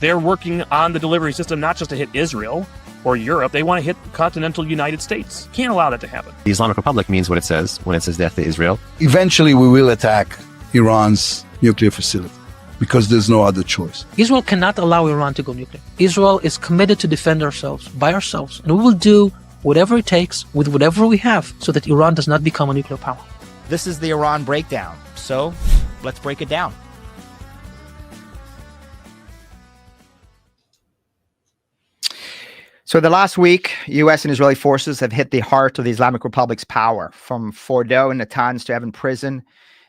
They're working on the delivery system not just to hit Israel or Europe. They want to hit continental United States. Can't allow that to happen. The Islamic Republic means what it says when it says death to Israel. Eventually, we will attack Iran's nuclear facility because there's no other choice. Israel cannot allow Iran to go nuclear. Israel is committed to defend ourselves by ourselves, and we will do whatever it takes with whatever we have so that Iran does not become a nuclear power. This is the Iran breakdown. So let's break it down. So the last week, U.S. and Israeli forces have hit the heart of the Islamic Republic's power, from Fordow and Natanz to Evin Prison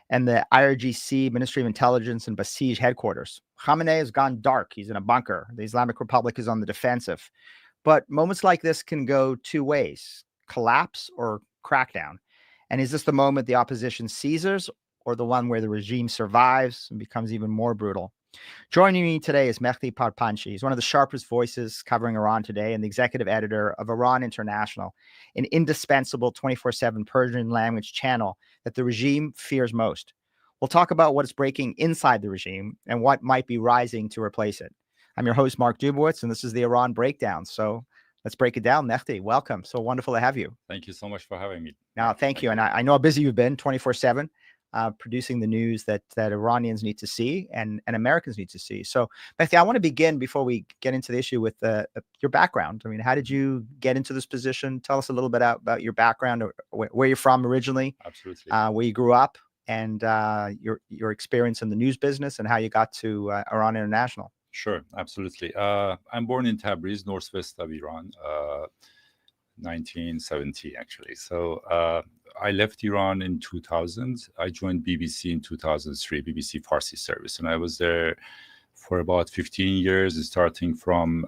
and the IRGC Ministry of Intelligence and Basij headquarters. Khamenei has gone dark. He's in a bunker. The Islamic Republic is on the defensive. But moments like this can go two ways: collapse or crackdown. And is this the moment the opposition seizes, or the one where the regime survives and becomes even more brutal? Joining me today is Mehdi Parpanchi. He's one of the sharpest voices covering Iran today and the executive editor of Iran International, an indispensable 24/7 Persian language channel that the regime fears most. We'll talk about what is breaking inside the regime and what might be rising to replace it. I'm your host, Mark Dubowitz, and this is the Iran Breakdown. So let's break it down. Mehdi, welcome. So wonderful to have you. Thank you so much for having me. No, thank you. And I know how busy you've been, 24/7. Producing the news that Iranians need to see and Americans need to see. So, Mehdi, I want to begin before we get into the issue with your background. I mean, how did you get into this position? Tell us a little bit about your background, or where you're from originally. Absolutely. Where you grew up, and your experience in the news business, and how you got to Iran International. Sure, absolutely. I'm born in Tabriz, northwest of Iran, 1970 actually. So I left Iran in 2000. I joined BBC in 2003, BBC Farsi service, and I was there for about 15 years, starting from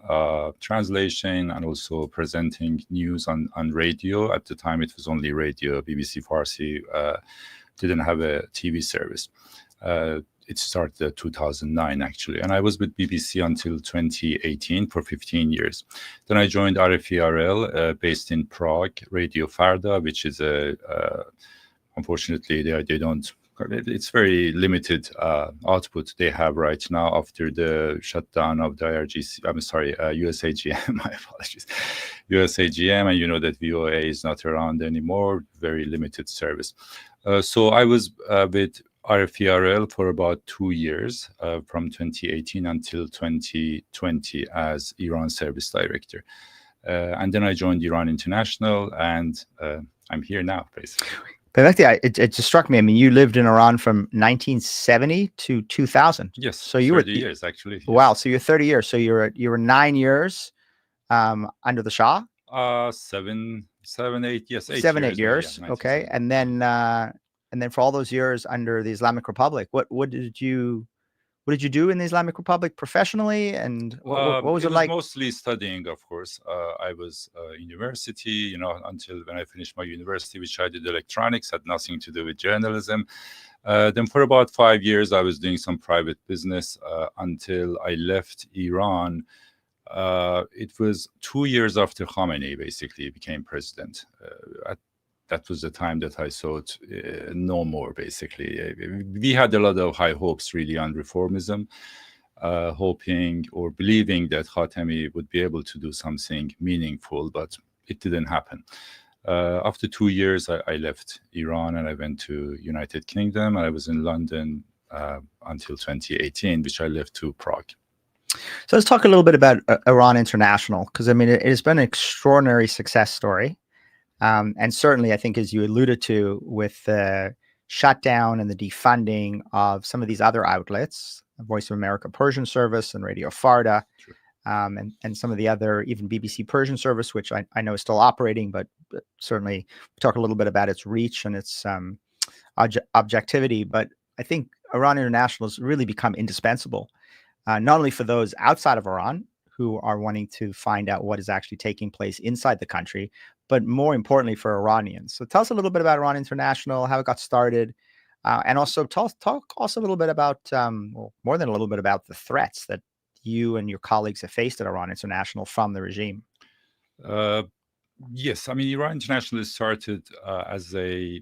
translation and also presenting news on radio. At the time, it was only radio. BBC Farsi didn't have a TV service. It started 2009, actually. And I was with BBC until 2018 for 15 years. Then I joined RFERL, based in Prague, Radio Fordow, which is unfortunately, they don't, it's very limited output they have right now after the shutdown of the IRGC, I'm sorry, USAGM, my apologies, USAGM, and you know that VOA is not around anymore, very limited service. So I was with RFERL for about 2 years, from 2018 until 2020 as Iran service director. And then I joined Iran International, and I'm here now, basically. But it just struck me. I mean, you lived in Iran from 1970 to 2000. Yes, so you 30 years, actually. Yes. Wow, so you're 30 years. So you were 9 years under the Shah? 7, 8, yes. 8 years, yeah, okay. And then for all those years under the Islamic Republic, what did you do in the Islamic Republic professionally, and what was it like? Mostly studying, of course. I was in university, until when I finished my university, which I did electronics, had nothing to do with journalism. Then for about 5 years, I was doing some private business until I left Iran. It was 2 years after Khamenei basically became president. That was the time that I thought no more, basically. We had a lot of high hopes, really, on reformism, hoping or believing that Khatami would be able to do something meaningful, but it didn't happen. After 2 years, I left Iran and I went to United Kingdom. I was in London until 2018, which I left to Prague. So let's talk a little bit about Iran International, because, I mean, it has been an extraordinary success story. And certainly, I think, as you alluded to, with the shutdown and the defunding of some of these other outlets, Voice of America Persian Service and Radio Fordow, and some of the other, even BBC Persian Service, which I know is still operating, but certainly we talk a little bit about its reach and its objectivity. But I think Iran International has really become indispensable, not only for those outside of Iran who are wanting to find out what is actually taking place inside the country, but more importantly for Iranians. So tell us a little bit about Iran International, how it got started, and also talk also a little bit about, well, more than a little bit about the threats that you and your colleagues have faced at Iran International from the regime. Yes, I mean, Iran International started as a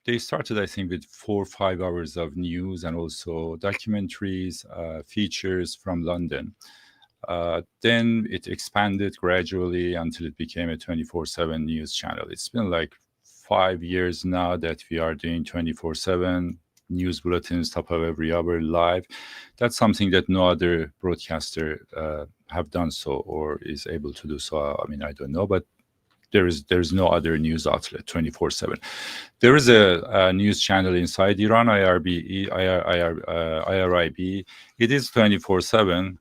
they started, I think, with 4 or 5 hours of news and also documentaries, features from London. Then it expanded gradually until it became a 24/7 news channel. It's been like 5 years now that we are doing 24/7 news bulletins, top of every hour, live. That's something that no other broadcaster have done so or is able to do so. I mean, I don't know, but there's no other news outlet 24/7. There is a news channel inside Iran, IRIB. It is 24/7.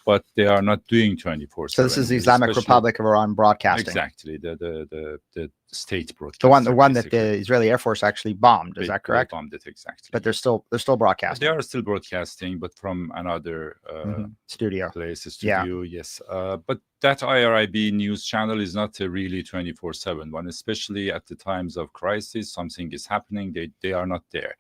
But they are not doing 24/7. So this is the Islamic Republic of Iran Broadcasting. Exactly, the state broadcasting. The one that the Israeli Air Force actually bombed. Is that correct? They bombed it, exactly. But they're still broadcasting. They are still broadcasting, but from another studio. Studio, yes. But that IRIB news channel is not a really 24/7 one, especially at the times of crisis. Something is happening. They are not there.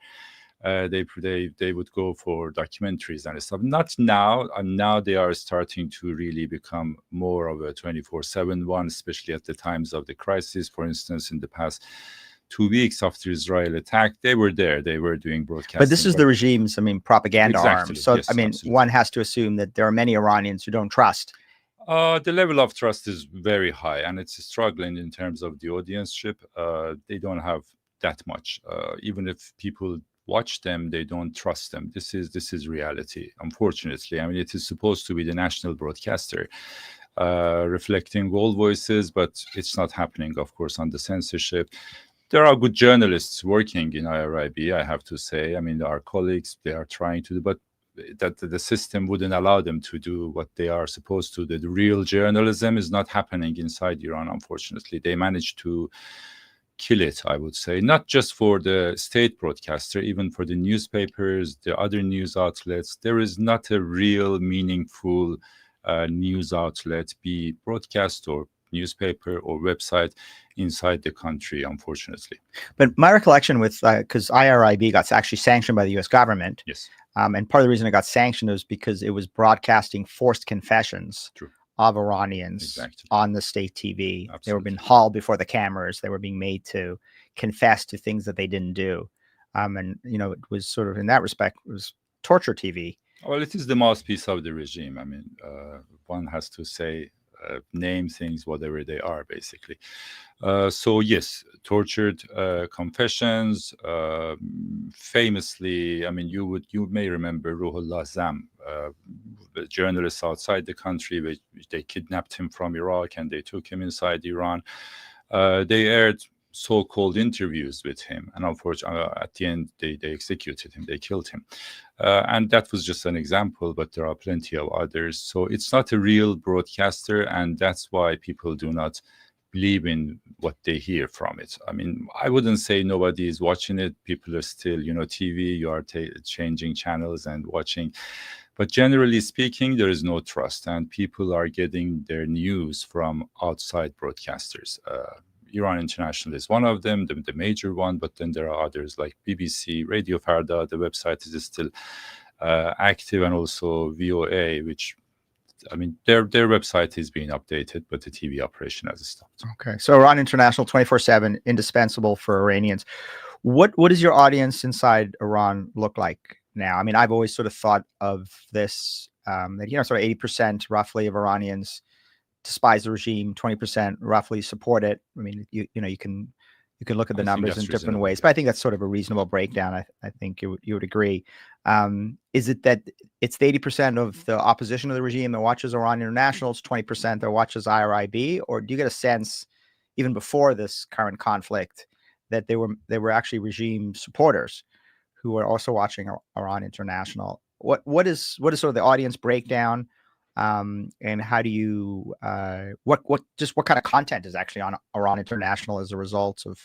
They would go for documentaries and stuff. Not now. Now they are starting to really become more of a 24/7 one, especially at the times of the crisis. For instance, in the past 2 weeks after Israel attack, they were there. They were doing broadcasting. But this is the regime's, propaganda arm. So, yes, absolutely. One has to assume that there are many Iranians who don't trust. The level of trust is very high, and it's struggling in terms of the audienceship. They don't have that much. Even if people watch them, they don't trust them. This is reality, unfortunately. I mean, it is supposed to be the national broadcaster, reflecting all voices, but it's not happening, of course, on the censorship. There are good journalists working in IRIB, I have to say. I mean, our colleagues, they are trying to do, but that the system wouldn't allow them to do what they are supposed to. The real journalism is not happening inside Iran, unfortunately. They managed to kill it, I would say, not just for the state broadcaster, even for the newspapers, the other news outlets. There is not a real meaningful news outlet, be broadcast or newspaper or website inside the country, unfortunately. But my recollection with, because IRIB got actually sanctioned by the U.S. government. Yes. And part of the reason it got sanctioned was because it was broadcasting forced confessions. True. Of Iranians on the state TV. Absolutely. They were being hauled before the cameras. They were being made to confess to things that they didn't do. And, it was sort of, in that respect, it was torture TV. Well, it is the mouthpiece of the regime. I mean, one has to say, name things whatever they are, basically. So yes, tortured confessions. Famously, I mean, you may remember Ruhollah Zam, the journalist outside the country. They kidnapped him from Iraq and they took him inside Iran. They aired so-called interviews with him, and unfortunately, at the end, they executed him. They killed him. And that was just an example, but there are plenty of others. So it's not a real broadcaster, and that's why people do not believe in what they hear from it. I mean, I wouldn't say nobody is watching it. People are still, TV, you are changing channels and watching. But generally speaking, there is no trust, and people are getting their news from outside broadcasters. Iran International is one of them, the major one, but then there are others like BBC, Radio Farda. The website is still active, and also VOA, which, I mean, their website is being updated, but the TV operation has stopped. Okay, so Iran International 24/7, indispensable for Iranians. What does your audience inside Iran look like now? I mean, I've always sort of thought of this, that, sort of 80% roughly of Iranians despise the regime, 20% roughly support it. I mean, you can look at the numbers in different ways, but I think that's sort of a reasonable breakdown. I think you would agree. Is it that it's the 80% of the opposition to the regime that watches Iran International, it's 20% that watches IRIB, or do you get a sense, even before this current conflict, that they were actually regime supporters who are also watching Iran International? What is sort of the audience breakdown? And how do you what kind of content is actually on Iran International as a result of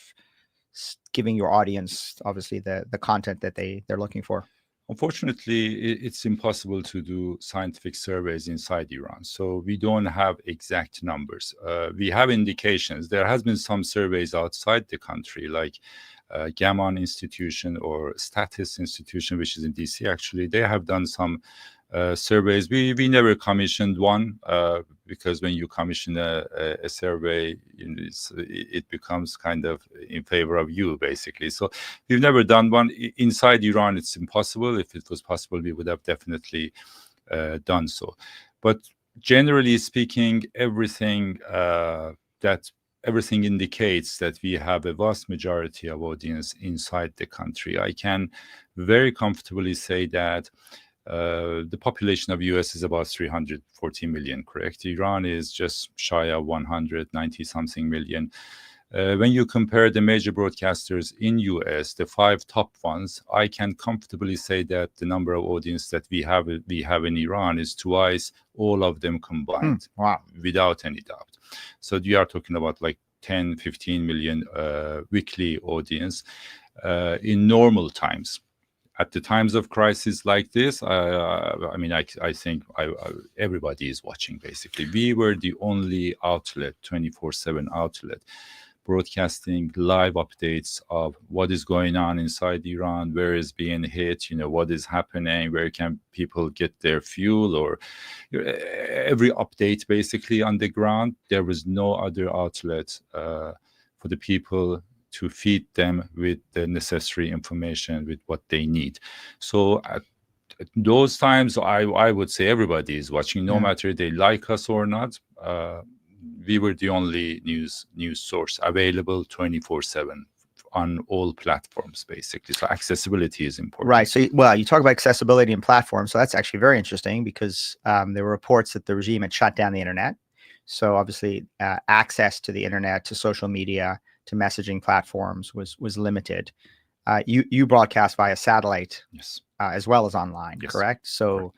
giving your audience obviously the content that they're looking for? Unfortunately, it's impossible to do scientific surveys inside Iran, so we don't have exact numbers. We have indications. There has been some surveys outside the country, like Gammon Institution or Status Institution, which is in DC, actually, they have done some surveys. We never commissioned one because when you commission a survey, it becomes kind of in favor of you, basically. So we've never done one. Inside Iran, it's impossible. If it was possible, we would have definitely done so. But generally speaking, everything indicates that we have a vast majority of audience inside the country. I can very comfortably say that the population of US is about 340 million, correct? Iran is just shy of 190 something million. When you compare the major broadcasters in US, the 5 top ones, I can comfortably say that the number of audience that we have in Iran is twice all of them combined. Wow. Without any doubt. So you are talking about like 10, 15 million weekly audience in normal times. At the times of crisis like this, I think everybody is watching, basically. We were the only outlet, 24/7 outlet, broadcasting live updates of what is going on inside Iran, where is being hit, what is happening, where can people get their fuel, or every update basically on the ground. There was no other outlet for the people to feed them with the necessary information, with what they need. So at those times, I would say everybody is watching, no matter they like us or not. We were the only news source available 24/7 on all platforms, basically. So accessibility is important. Right. So, you talk about accessibility and platforms. So that's actually very interesting because there were reports that the regime had shut down the internet. So obviously, access to the internet, to social media, to messaging platforms was limited. You broadcast via satellite, yes, as well as online, yes, correct? So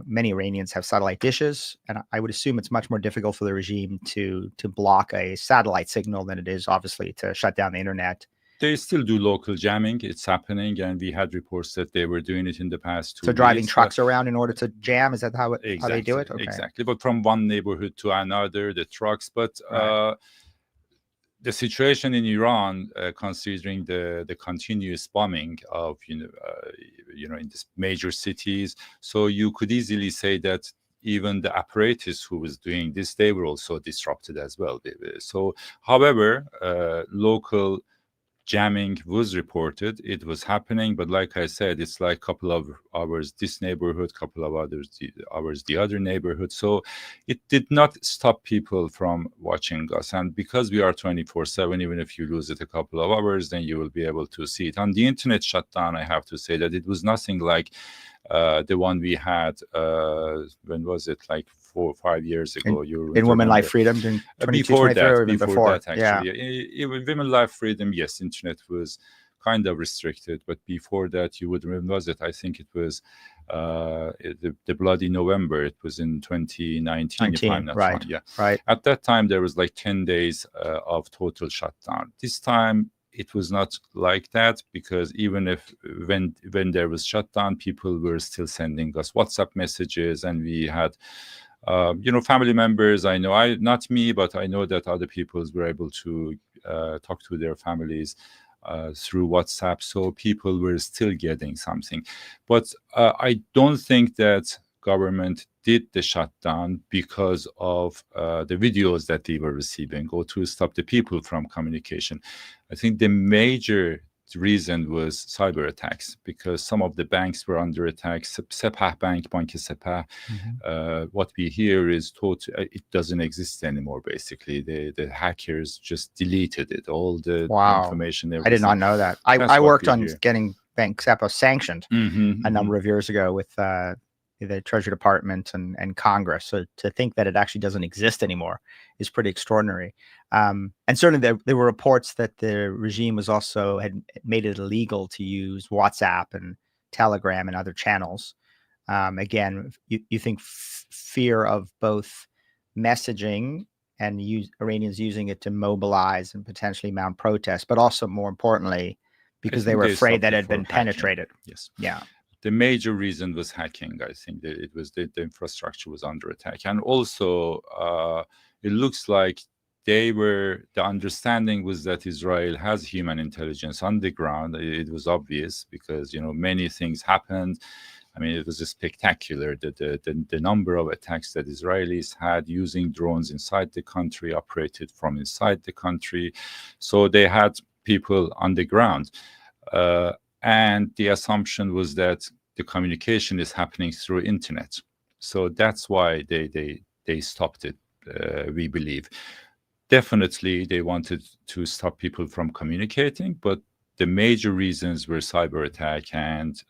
many Iranians have satellite dishes, and I would assume it's much more difficult for the regime to block a satellite signal than it is, obviously, to shut down the internet. They still do local jamming. It's happening, and we had reports that they were doing it in the past 2 So driving weeks, trucks around in order to jam, is that how they do it? Okay. Exactly, but from one neighborhood to another, the trucks. But the situation in Iran, considering the continuous bombing of in these major cities, so you could easily say that even the apparatus who was doing this, they were also disrupted as well. So, however, local jamming was reported. It was happening, but like I said, it's like a couple of hours this neighborhood, couple of hours the other neighborhood. So it did not stop people from watching us. And because we are 24/7, even if you lose it a couple of hours, then you will be able to see it. On the internet shutdown, I have to say that it was nothing like the one we had, when was it, like 4 or 5 years ago? In Women Life Freedom, in 22, before 23, or even that, actually. Yeah. Even Women Life Freedom, yes, internet was kind of restricted, but before that, you would remember, was it? I think it was the Bloody November. It was in 2019, if I'm not wrong. Yeah, right. At that time, there was like 10 days of total shutdown. This time, it was not like that, because even if when there was shutdown, people were still sending us WhatsApp messages, and we had family members. I know, not me, but I know that other people were able to talk to their families through WhatsApp. So people were still getting something. But I don't think that government did the shutdown because of the videos that they were receiving, or to stop the people from communication. I think the major reason was cyber attacks, because some of the banks were under attack. Sepah Bank, Bank Sepah, what we hear is it doesn't exist anymore, basically. The hackers just deleted it, all the information. I did not know that. I worked on getting Bank Sepah sanctioned a number of years ago with the Treasury Department and Congress. So to think that it actually doesn't exist anymore is pretty extraordinary. And certainly there were reports that the regime had made it illegal to use WhatsApp and Telegram and other channels. Again, you think fear of both messaging and Iranians using it to mobilize and potentially mount protests, but also, more importantly, because they were afraid that it had been penetrated. Yes. Yeah. The major reason was hacking. I think that it was the infrastructure was under attack. And also, it looks like the understanding was that Israel has human intelligence on the ground. It was obvious because, many things happened. I mean, it was spectacular, the number of attacks that Israelis had using drones inside the country, operated from inside the country. So they had people on the ground. And the assumption was that the communication is happening through internet. So that's why they stopped it, we believe. Definitely, they wanted to stop people from communicating, but the major reasons were cyber attack and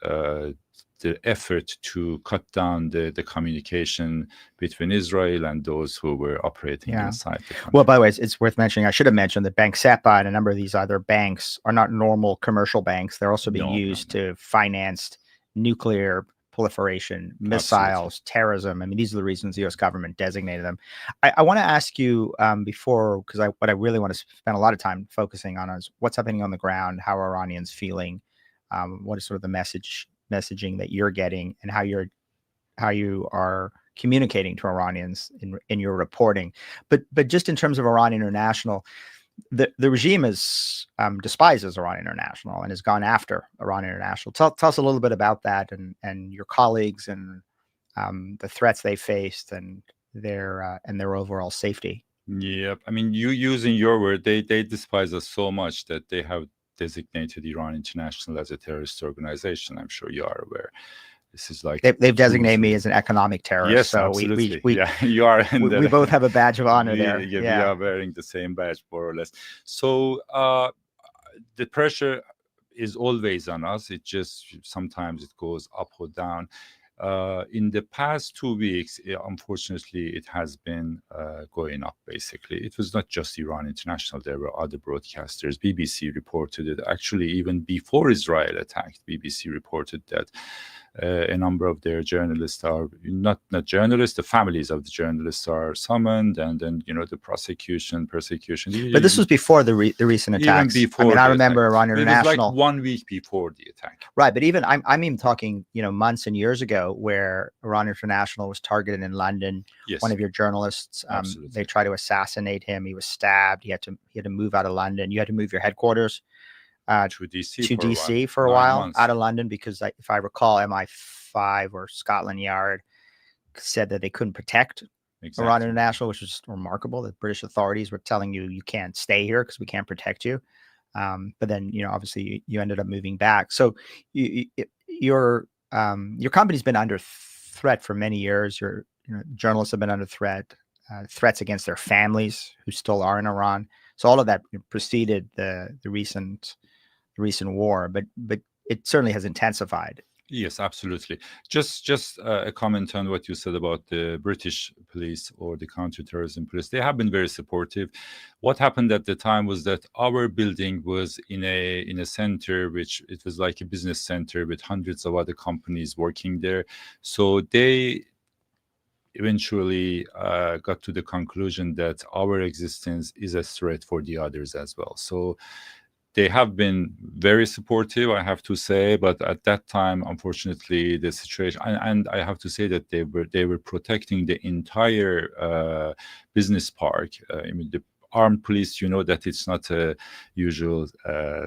the effort to cut down the communication between Israel and those who were operating inside the country. Well, by the way, it's worth mentioning, I should have mentioned that Bank SEPA and a number of these other banks are not normal commercial banks. They're also being used to finance nuclear proliferation, missiles, terrorism. I mean, these are the reasons the U.S. government designated them. I want to ask you before, because what I really want to spend a lot of time focusing on is what's happening on the ground, how are Iranians feeling, what is sort of the messaging that you're getting, and how you are communicating to Iranians in your reporting. But just in terms of Iran International, the regime despises Iran International and has gone after Iran International. Tell us a little bit about that and your colleagues and the threats they faced and their overall safety. Yeah, I mean, you using your word, they despise us so much that they have designated Iran International as a terrorist organization. I'm sure you are aware. This is like they've designated me as an economic terrorist. Yes, so absolutely. we you are. We both have a badge of honor there. We are wearing the same badge, more or less. So the pressure is always on us. It just sometimes it goes up or down. In the past 2 weeks, unfortunately, it has been going up, basically. It was not just Iran International. There were other broadcasters. BBC reported it. Actually, even before Israel attacked, BBC reported that a number of their journalists are not journalists. The families of the journalists are summoned, and then persecution. But this was before the recent attacks. Even before, I remember Iran International. It was like 1 week before the attack. Right, but even I'm even talking months and years ago, where Iran International was targeted in London. Yes. One of your journalists, they tried to assassinate him. He was stabbed. He had to move out of London. You had to move your headquarters to DC for a while, out of London, because if I recall, MI5 or Scotland Yard said that they couldn't protect Iran International, which was just remarkable. The British authorities were telling you can't stay here because we can't protect you. But then, obviously you ended up moving back. So your company's been under threat for many years. Your journalists have been under threat, threats against their families who still are in Iran. So all of that preceded the recent war, but it certainly has intensified. Yes, absolutely. Just a comment on what you said about the British police or the counterterrorism police. They have been very supportive. What happened at the time was that our building was in a center, which it was like a business center with hundreds of other companies working there. So they eventually got to the conclusion that our existence is a threat for the others as well. So they have been very supportive, I have to say, but at that time, unfortunately, the situation, and I have to say that they were protecting the entire business park. I mean, the armed police, that it's not a usual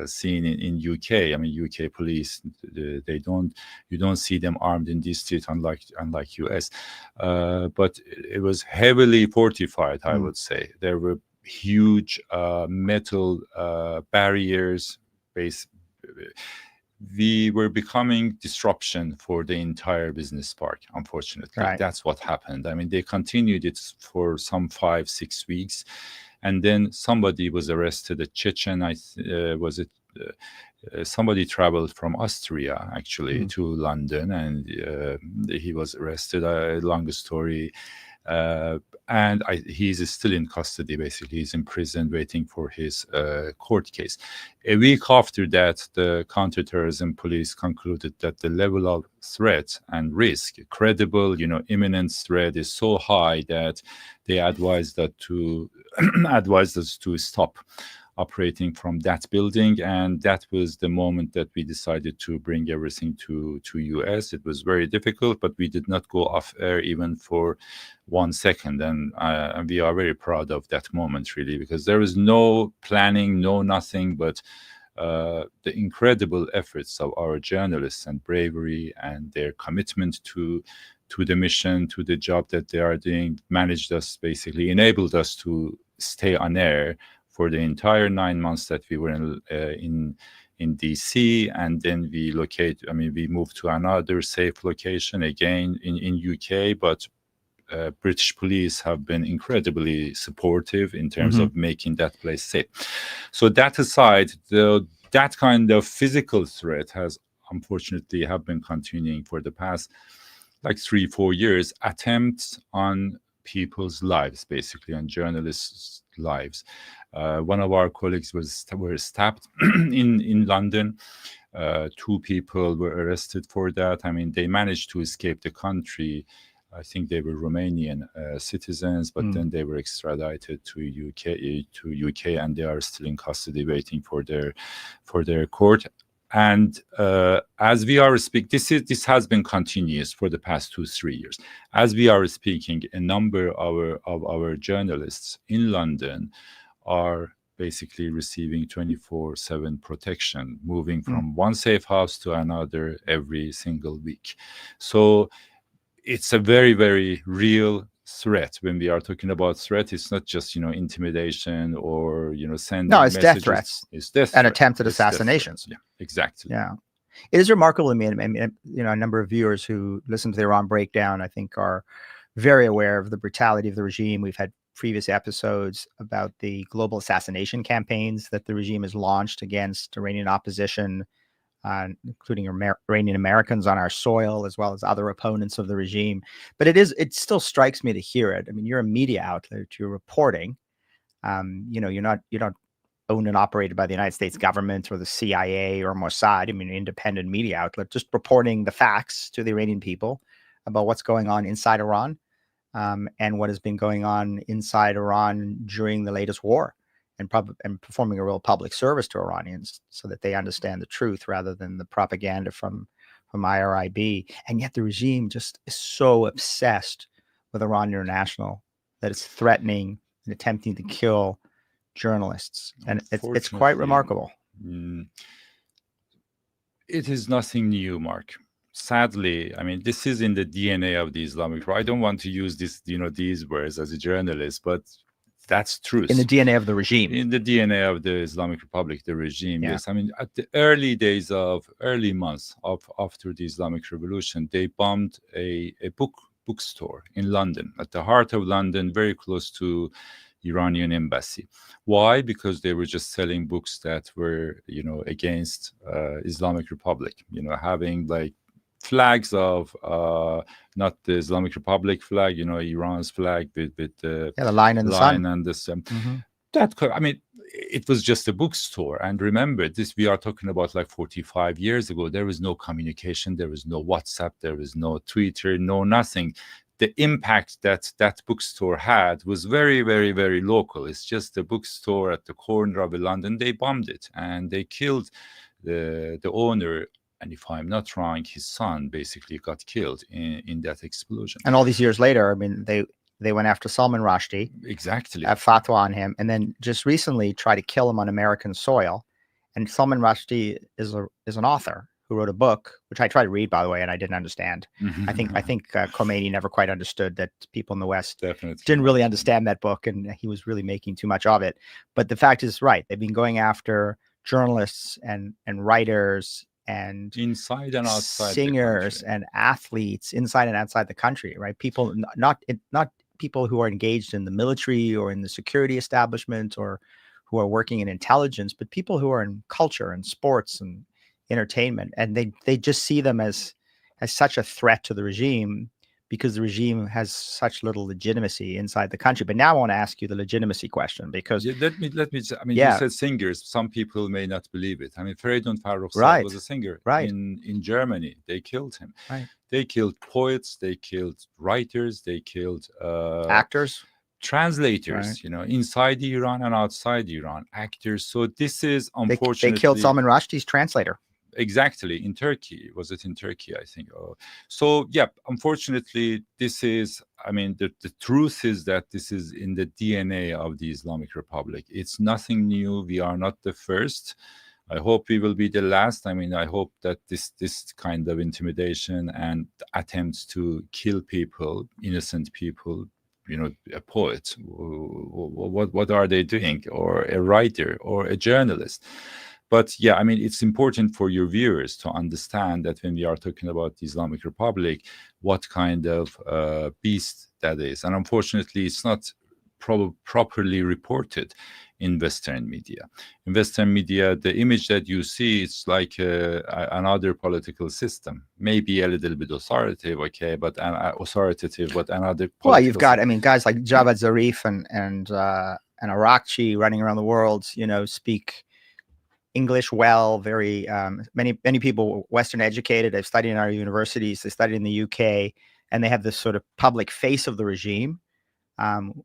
scene in UK. I mean, UK police, you don't see them armed in this street, unlike US. But it was heavily fortified, I would say. There were huge metal barriers. We were becoming disruption for the entire business park, unfortunately. Right. That's what happened. I mean, they continued it for some 5-6 weeks, and then somebody was arrested at Chechen. Somebody traveled from Austria actually to London, and he was arrested. Long story. And he's still in custody, basically. He's in prison waiting for his court case. A week after that, the counterterrorism police concluded that the level of threat and risk, credible, imminent threat, is so high that they advised us to stop operating from that building, and that was the moment that we decided to bring everything to US. It was very difficult, but we did not go off air even for 1 second, and we are very proud of that moment, really, because there was no planning, no nothing, but the incredible efforts of our journalists and bravery and their commitment to the mission, to the job that they are doing, managed us, basically enabled us to stay on air for the entire 9 months that we were in DC, and then we moved to another safe location again in UK, but British police have been incredibly supportive in terms of making that place safe. So that aside, that kind of physical threat has unfortunately have been continuing for the past 3-4 years, attempts on people's lives, basically on journalists' lives. One of our colleagues were stabbed in London. 2 people were arrested for that. I mean, they managed to escape the country. I think they were Romanian citizens, but then they were extradited to UK, and they are still in custody waiting for their court. And as we are speaking, this has been continuous for the past 2-3 years. As we are speaking, a number of our journalists in London are basically receiving 24/7 protection, moving from one safe house to another every single week. So it's a very, very real threat. When we are talking about threat, it's not just intimidation or sending No, it's messages. death threats. It's death and threats. attempted It's death assassinations. threats. Yeah, exactly. Yeah. It is remarkable to me. A number of viewers who listen to the Iran Breakdown, I think, are very aware of the brutality of the regime. We've had previous episodes about the global assassination campaigns that the regime has launched against Iranian opposition, including Iranian Americans on our soil, as well as other opponents of the regime. But it still strikes me to hear it. I mean, you're a media outlet. You're reporting. You're not owned and operated by the United States government or the CIA or Mossad. I mean, an independent media outlet, just reporting the facts to the Iranian people about what's going on inside Iran, and what has been going on inside Iran during the latest war, and performing a real public service to Iranians so that they understand the truth rather than the propaganda from IRIB. And yet the regime just is so obsessed with Iran International that it's threatening and attempting to kill journalists. And it's quite remarkable. It is nothing new, Mark. Sadly, I mean, this is in the DNA of the Islamic Republic. I don't want to use these words as a journalist, but that's truth. In the DNA of the regime. In the DNA of the Islamic Republic, the regime, Yeah. yes. I mean, at the early months after the Islamic Revolution, they bombed a bookstore in London, at the heart of London, very close to Iranian embassy. Why? Because they were just selling books that were, against Islamic Republic, having flags of not the Islamic Republic flag, Iran's flag with the lion and the sun. And this. It was just a bookstore. And remember, we are talking about 45 years ago. There was no communication. There was no WhatsApp. There was no Twitter. No nothing. The impact that bookstore had was very, very, very local. It's just a bookstore at the corner of London. They bombed it and they killed the owner. And if I'm not wrong, his son basically got killed in that explosion. And all these years later, I mean, they went after Salman Rushdie. Exactly. Have fatwa on him, and then just recently tried to kill him on American soil. And Salman Rushdie is an author who wrote a book, which I tried to read, by the way, and I didn't understand. I think Khamenei never quite understood that people in the West Definitely didn't really understand that book, and he was really making too much of it. But the fact is, right, they've been going after journalists and writers and inside and outside, singers and athletes inside and outside the country, right? People, not people who are engaged in the military or in the security establishment or who are working in intelligence, but people who are in culture and sports and entertainment. And they just see them as such a threat to the regime because the regime has such little legitimacy inside the country. But now I want to ask you the legitimacy question, because let me you said singers. Some people may not believe it. I mean, Feridun Farrokhzad was a singer in Germany. They killed him. They killed poets, they killed writers, they killed actors, translators, inside Iran and outside Iran, actors. So this is unfortunately they killed Salman Rushdie's translator. Exactly, in Turkey. Was it in Turkey? I think. Oh. So yeah, unfortunately, this is. I mean, the truth is that this is in the DNA of the Islamic Republic. It's nothing new. We are not the first. I hope we will be the last. I mean, I hope that this kind of intimidation and attempts to kill people, innocent people, a poet, what are they doing, or a writer or a journalist? But yeah, I mean, it's important for your viewers to understand that when we are talking about the Islamic Republic, what kind of beast that is. And unfortunately, it's not properly reported in Western media. In Western media, the image that you see is like another political system, maybe a little bit authoritative, okay, but another. Well, you've got, I mean, guys like Javad Zarif and Arakchi running around the world, speak English well. Very many people Western educated. They've studied in our universities. They studied in the UK, and they have this sort of public face of the regime. And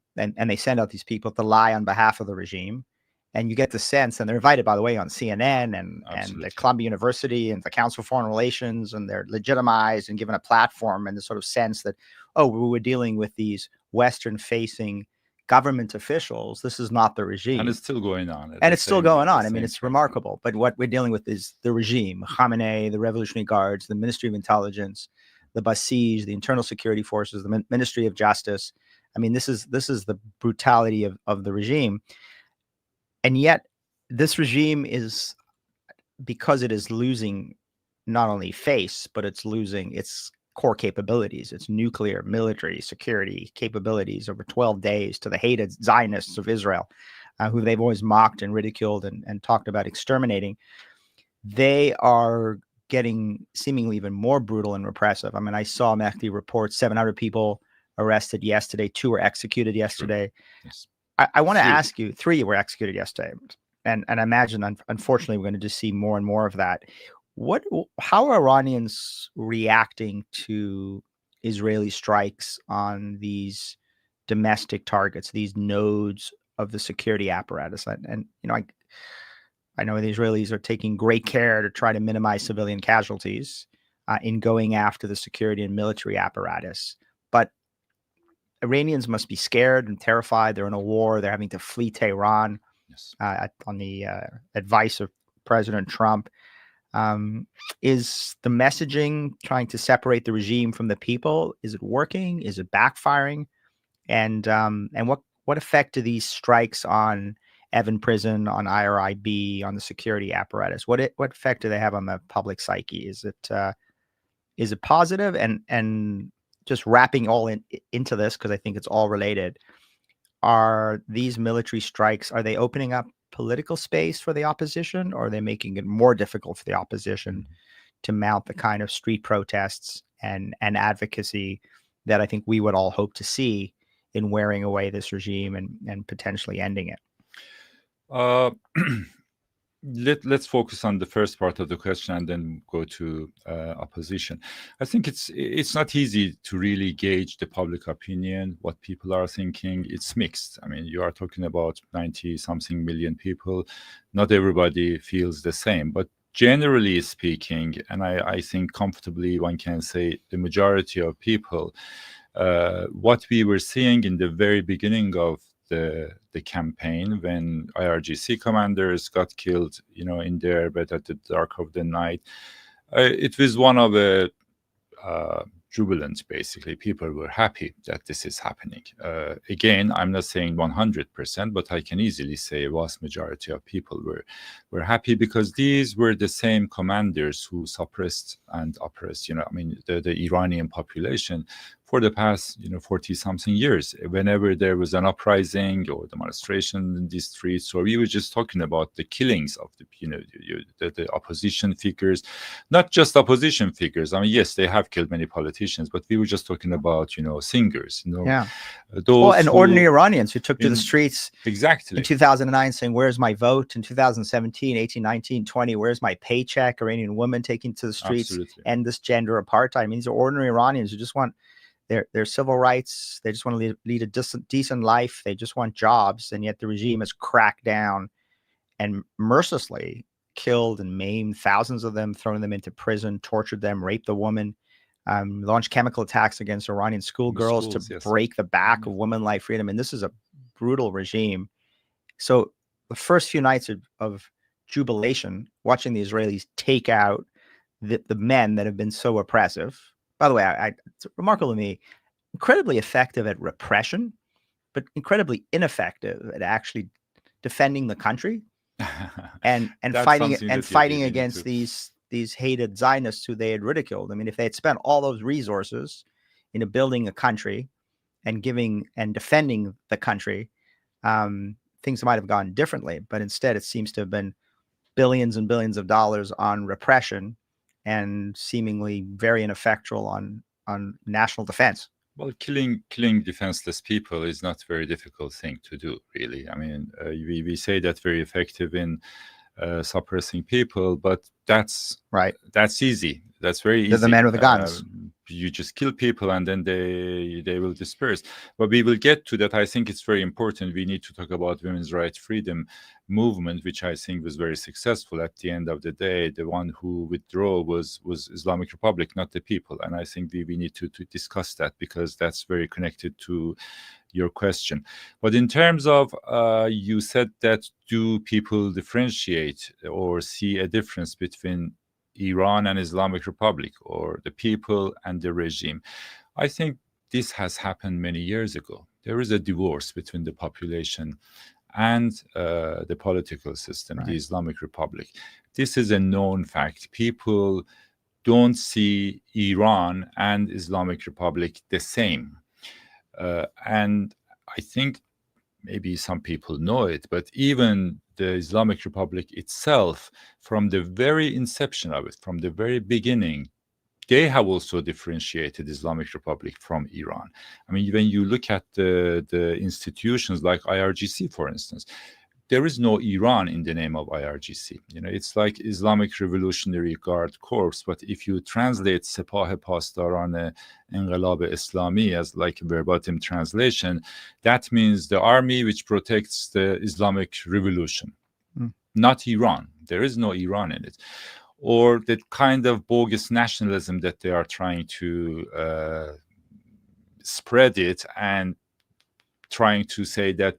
they send out these people to lie on behalf of the regime, and you get the sense, and they're invited, by the way, on CNN and the Columbia University and the Council for Foreign Relations, and they're legitimized and given a platform, and the sort of sense that, oh, we were dealing with these Western-facing government officials. This is not the regime, and it's still going on. And it's still going on. I mean, it's remarkable. But what we're dealing with is the regime: Khamenei, the Revolutionary Guards, the Ministry of Intelligence, the Basij, the Internal Security Forces, the Ministry of Justice. I mean, this is the brutality of the regime. And yet this regime is, because it is losing not only face, but it's losing its core capabilities, its nuclear, military, security capabilities over 12 days to the hated Zionists of Israel, who they've always mocked and ridiculed and talked about exterminating. They are getting seemingly even more brutal and repressive. I mean, I saw Mehdi report 700 people arrested yesterday, 2 were executed yesterday. Yes. I want to ask you, 3 were executed yesterday, and I imagine, unfortunately, we're going to just see more and more of that. How are Iranians reacting to Israeli strikes on these domestic targets, these nodes of the security apparatus? And I know the Israelis are taking great care to try to minimize civilian casualties in going after the security and military apparatus, but Iranians must be scared and terrified. They're in a war. They're having to flee Tehran. Yes. On the advice of President Trump. Is the messaging trying to separate the regime from the people? Is it working? Is it backfiring? And what effect do these strikes on Evin Prison, on IRIB, on the security apparatus? What effect do they have on the public psyche? Is it positive? And just wrapping all into this, because I think it's all related, are these military strikes, are they opening up political space for the opposition, or are they making it more difficult for the opposition to mount the kind of street protests and advocacy that I think we would all hope to see in wearing away this regime and potentially ending it? Let's focus on the first part of the question and then go to opposition. I think it's not easy to really gauge the public opinion, what people are thinking. It's mixed. I mean, you are talking about 90-something million people. Not everybody feels the same, but generally speaking, and I think comfortably one can say the majority of people, what we were seeing in the very beginning of the campaign, when IRGC commanders got killed, in their bed at the dark of the night, it was one of a jubilant, basically. People were happy that this is happening. Again, I'm not saying 100%, but I can easily say a vast majority of people were happy, because these were the same commanders who suppressed and oppressed, the Iranian population for the past 40-something years. Whenever there was an uprising or demonstration in these streets, or we were just talking about the killings of the opposition figures, not just opposition figures. I mean, yes, they have killed many politicians, but we were just talking about singers, and ordinary Iranians who took to the streets exactly in 2009 saying, "Where's my vote?" In 2017, 18, 19, 20, "Where's my paycheck?" Iranian women taking to the streets, Absolutely. "End this gender apartheid." I mean, these are ordinary Iranians who just want their civil rights. They just want to lead a decent life. They just want jobs, and yet the regime has cracked down and mercilessly killed and maimed thousands of them, thrown them into prison, tortured them, raped a woman, launched chemical attacks against Iranian schoolgirls to yes. break the back of women life freedom. And this is a brutal regime. So the first few nights of jubilation, watching the Israelis take out the men that have been so oppressive. By the way, it's remarkable to me, incredibly effective at repression, but incredibly ineffective at actually defending the country and fighting against these hated Zionists who they had ridiculed. I mean, if they had spent all those resources into building a country and defending the country, things might have gone differently. But instead, it seems to have been billions and billions of dollars on repression and seemingly very ineffectual on national defense. Well, killing defenseless people is not a very difficult thing to do, really. I mean, we say that very effective in suppressing people, but that's right. That's easy. That's very easy. They're the men with the guns. You just kill people and then they will disperse. But we will get to that. I think it's very important. We need to talk about women's rights freedom movement, which I think was very successful. At the end of the day, the one who withdrew was Islamic Republic, not the people. And I think we need to discuss that, because that's very connected to your question. But in terms of, you said that, do people differentiate or see a difference between Iran and Islamic Republic, or the people and the regime? I think this has happened many years ago. There is a divorce between the population and the political system, right. The Islamic Republic. This is a known fact. People don't see Iran and Islamic Republic the same. And I think maybe some people know it, but even the Islamic Republic itself, from the very inception of it, from the very beginning, they have also differentiated Islamic Republic from Iran. I mean, when you look at the institutions like IRGC, for instance, there is no Iran in the name of IRGC. You know, it's like Islamic Revolutionary Guard Corps, but if you translate Sepah Pasdaran Enqilab Islami as like a verbatim translation, that means the army which protects the Islamic Revolution, not Iran. There is no Iran in it. Or the kind of bogus nationalism that they are trying to spread it, and trying to say that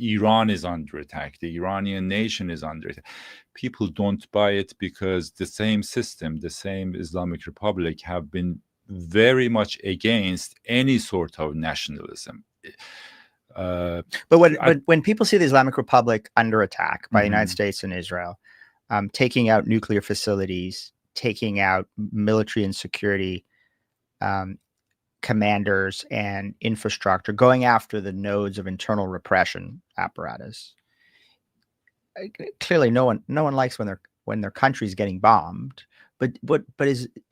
Iran is under attack, the Iranian nation is under attack. People don't buy it, because the same system, the same Islamic Republic, have been very much against any sort of nationalism. But when people see the Islamic Republic under attack by the United States and Israel, taking out nuclear facilities, taking out military and security commanders and infrastructure, going after the nodes of internal repression apparatus. Clearly, no one likes when their country's getting bombed. But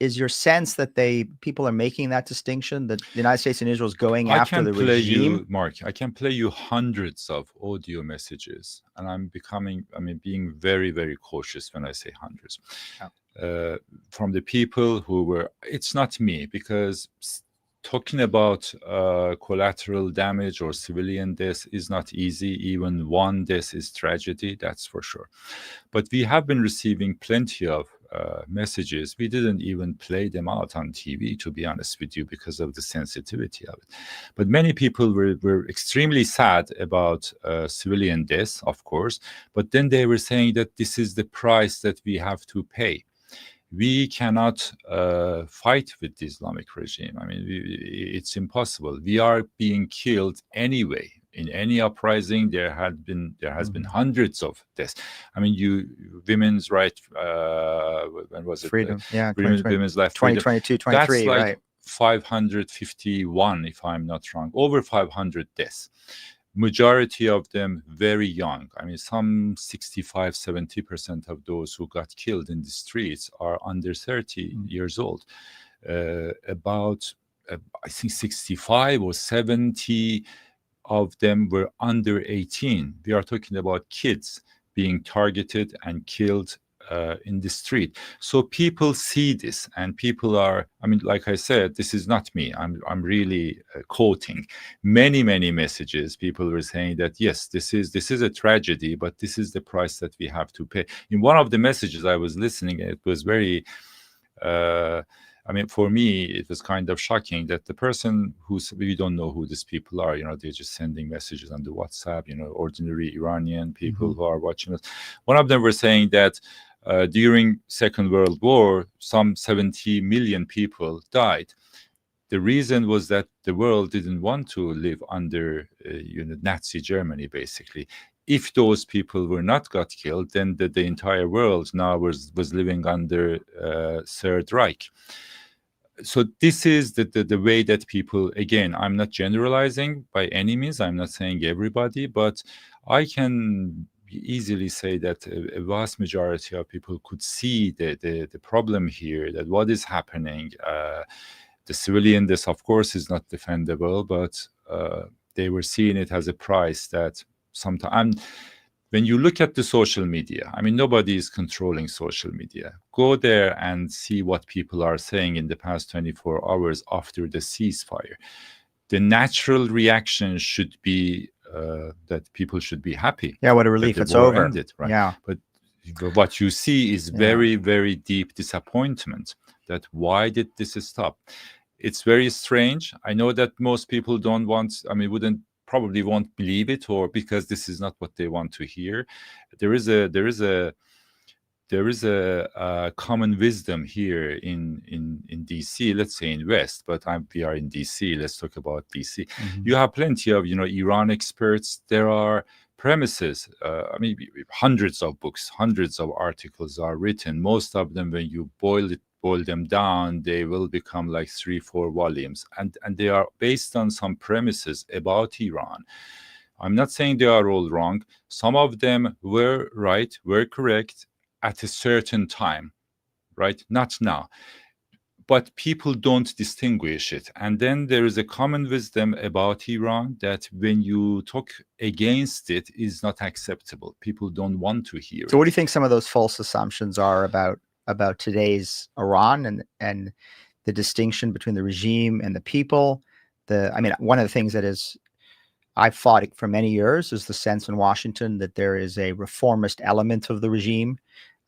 is your sense that people are making that distinction, that the United States and Israel is going after the regime? Mark, I can play you hundreds of audio messages, and I'm being very, very cautious when I say hundreds. Oh. From the people who were, it's not me, because talking about collateral damage or civilian death is not easy. Even one death is tragedy, that's for sure. But we have been receiving plenty of messages. We didn't even play them out on TV, to be honest with you, because of the sensitivity of it. But many people were extremely sad about civilian deaths, of course, but then they were saying that this is the price that we have to pay. We cannot fight with the Islamic regime. I mean, it's impossible. We are being killed anyway. In any uprising, there has been hundreds of deaths. I mean, women's right. When was it? Freedom. Yeah. Women's life. 2022, 23. That's like right. 551, if I'm not wrong. Over 500 deaths. Majority of them very young. I mean, some 65, 70% of those who got killed in the streets are under 30 years old. About, I think 65 or 70 of them were under 18. We are talking about kids being targeted and killed in the street. So people see this, and people are. I mean, like I said, this is not me. I'm really quoting many messages. People were saying that yes, this is a tragedy, but this is the price that we have to pay. In one of the messages I was listening, it was very. I mean, for me, it was kind of shocking that the person we don't know who these people are, they're just sending messages on the WhatsApp, ordinary Iranian people who are watching us. One of them were saying that during Second World War, some 70 million people died. The reason was that the world didn't want to live under, Nazi Germany, basically. If those people were not got killed, then the entire world now was living under Third Reich. So this is the way that people, again, I'm not generalizing by any means. I'm not saying everybody, but I can easily say that a vast majority of people could see the problem here, that what is happening. The civilian, this of course is not defendable, but they were seeing it as a price that sometimes. When you look at the social media, I mean, nobody is controlling social media. Go there and see what people are saying in the past 24 hours after the ceasefire. The natural reaction should be that people should be happy. Yeah, what a relief it's over. Ended, right? Yeah. But what you see is very deep disappointment that why did this stop? It's very strange. I know that most people probably won't believe it, or because this is not what they want to hear. There is a common wisdom here in DC, let's say in West, but we are in DC. Let's talk about DC. You have plenty of Iran experts. There are premises. Hundreds of books, hundreds of articles are written. Most of them, when you boil them down, they will become like 3-4 volumes, and they are based on some premises about Iran. I'm not saying they are all wrong. Some of them were right, were correct at a certain time, right? Not now. But people don't distinguish it. And then there is a common wisdom about Iran that when you talk against it is not acceptable. People don't want to hear it. So what do you think some of those false assumptions are about today's Iran and the distinction between the regime and the people? One of the things that I've fought for many years is the sense in Washington that there is a reformist element of the regime.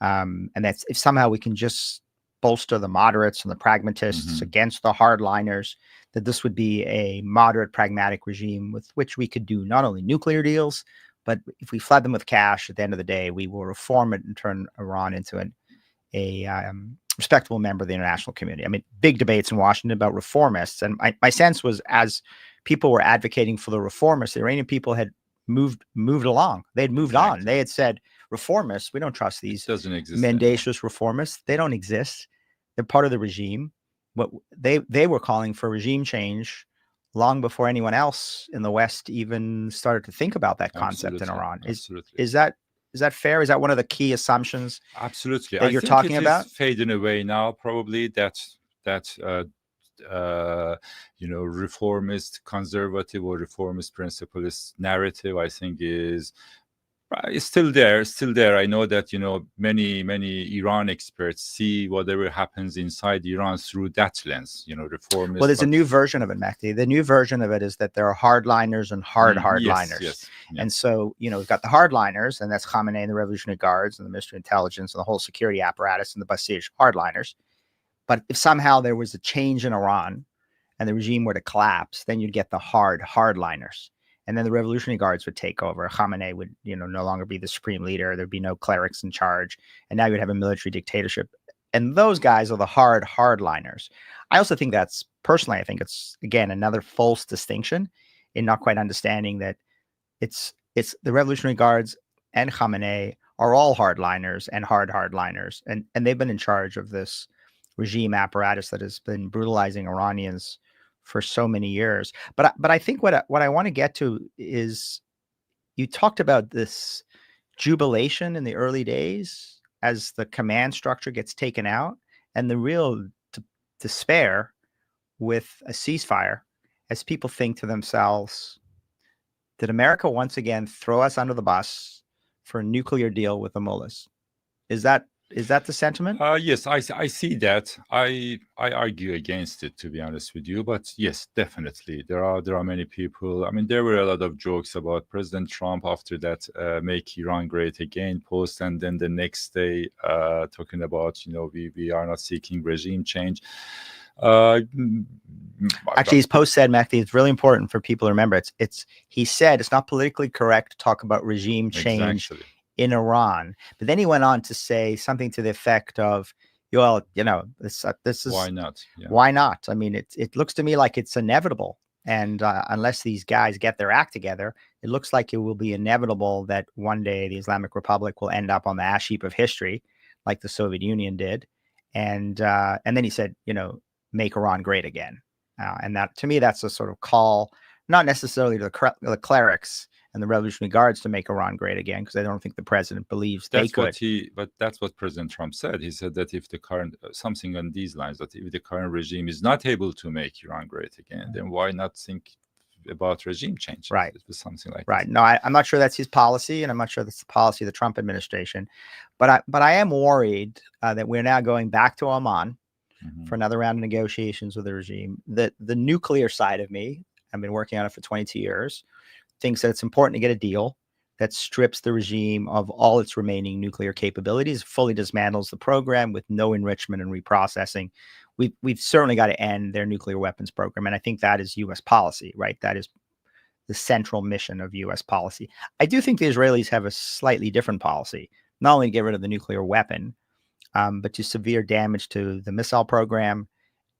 And that's if somehow we can just bolster the moderates and the pragmatists against the hardliners, that this would be a moderate, pragmatic regime with which we could do not only nuclear deals, but if we flood them with cash, at the end of the day, we will reform it and turn Iran into a respectable member of the international community. I mean, big debates in Washington about reformists. And my sense was, as people were advocating for the reformists, the Iranian people had moved along. They'd moved on. They had said, reformists, we don't trust these mendacious reformists. They don't exist. They're part of the regime. What they were calling for regime change long before anyone else in the West even started to think about that concept in Iran. Is that fair? Is that one of the key assumptions? Absolutely. That you're talking about? Fading away now, probably that reformist, conservative or reformist principalist narrative, I think is still there. I know that, many Iran experts see whatever happens inside Iran through that lens, reformist. Well, there's a new version of it, Mehdi. The new version of it is that there are hardliners and hardliners. Yes. And so, we've got the hardliners, and that's Khamenei and the Revolutionary Guards and the Ministry of Intelligence and the whole security apparatus and the Basij hardliners. But if somehow there was a change in Iran and the regime were to collapse, then you'd get the hardliners. And then the Revolutionary Guards would take over. Khamenei would, no longer be the supreme leader. There'd be no clerics in charge. And now you'd have a military dictatorship. And those guys are the hardliners. I also think I think it's, again, another false distinction in not quite understanding that it's the Revolutionary Guards and Khamenei are all hardliners and hardliners. And they've been in charge of this regime apparatus that has been brutalizing Iranians for so many years. But I think what I want to get to is, you talked about this jubilation in the early days as the command structure gets taken out, and the real despair with a ceasefire, as people think to themselves, did America once again throw us under the bus for a nuclear deal with the mullahs? Is that Is that the sentiment? Yes, I see that. I argue against it, to be honest with you. But yes, definitely there are many people. I mean, there were a lot of jokes about President Trump after that "Make Iran Great Again" post, and then the next day talking about we are not seeking regime change. Actually, his post said, Mehdi, it's really important for people to remember. He said it's not politically correct to talk about regime change in Iran. But then he went on to say something to the effect of, well, this is why not? Yeah. Why not? I mean, it looks to me like it's inevitable. And unless these guys get their act together, it looks like it will be inevitable that one day the Islamic Republic will end up on the ash heap of history, like the Soviet Union did. And then he said, make Iran great again. And that, to me, that's a sort of call, not necessarily to the clerics and the Revolutionary Guards to make Iran great again, because I don't think the president believes they could. But that's what President Trump said. He said that if the current, something on these lines, that if the current regime is not able to make Iran great again, then why not think about regime change? Right. It was something like right. that. No, I'm not sure that's his policy, and I'm not sure that's the policy of the Trump administration. But I am worried that we're now going back to Oman for another round of negotiations with the regime. The nuclear side of me, I've been working on it for 22 years, thinks that it's important to get a deal that strips the regime of all its remaining nuclear capabilities, fully dismantles the program with no enrichment and reprocessing. We've certainly got to end their nuclear weapons program. And I think that is U.S. policy, right? That is the central mission of U.S. policy. I do think the Israelis have a slightly different policy, not only to get rid of the nuclear weapon, but to severe damage to the missile program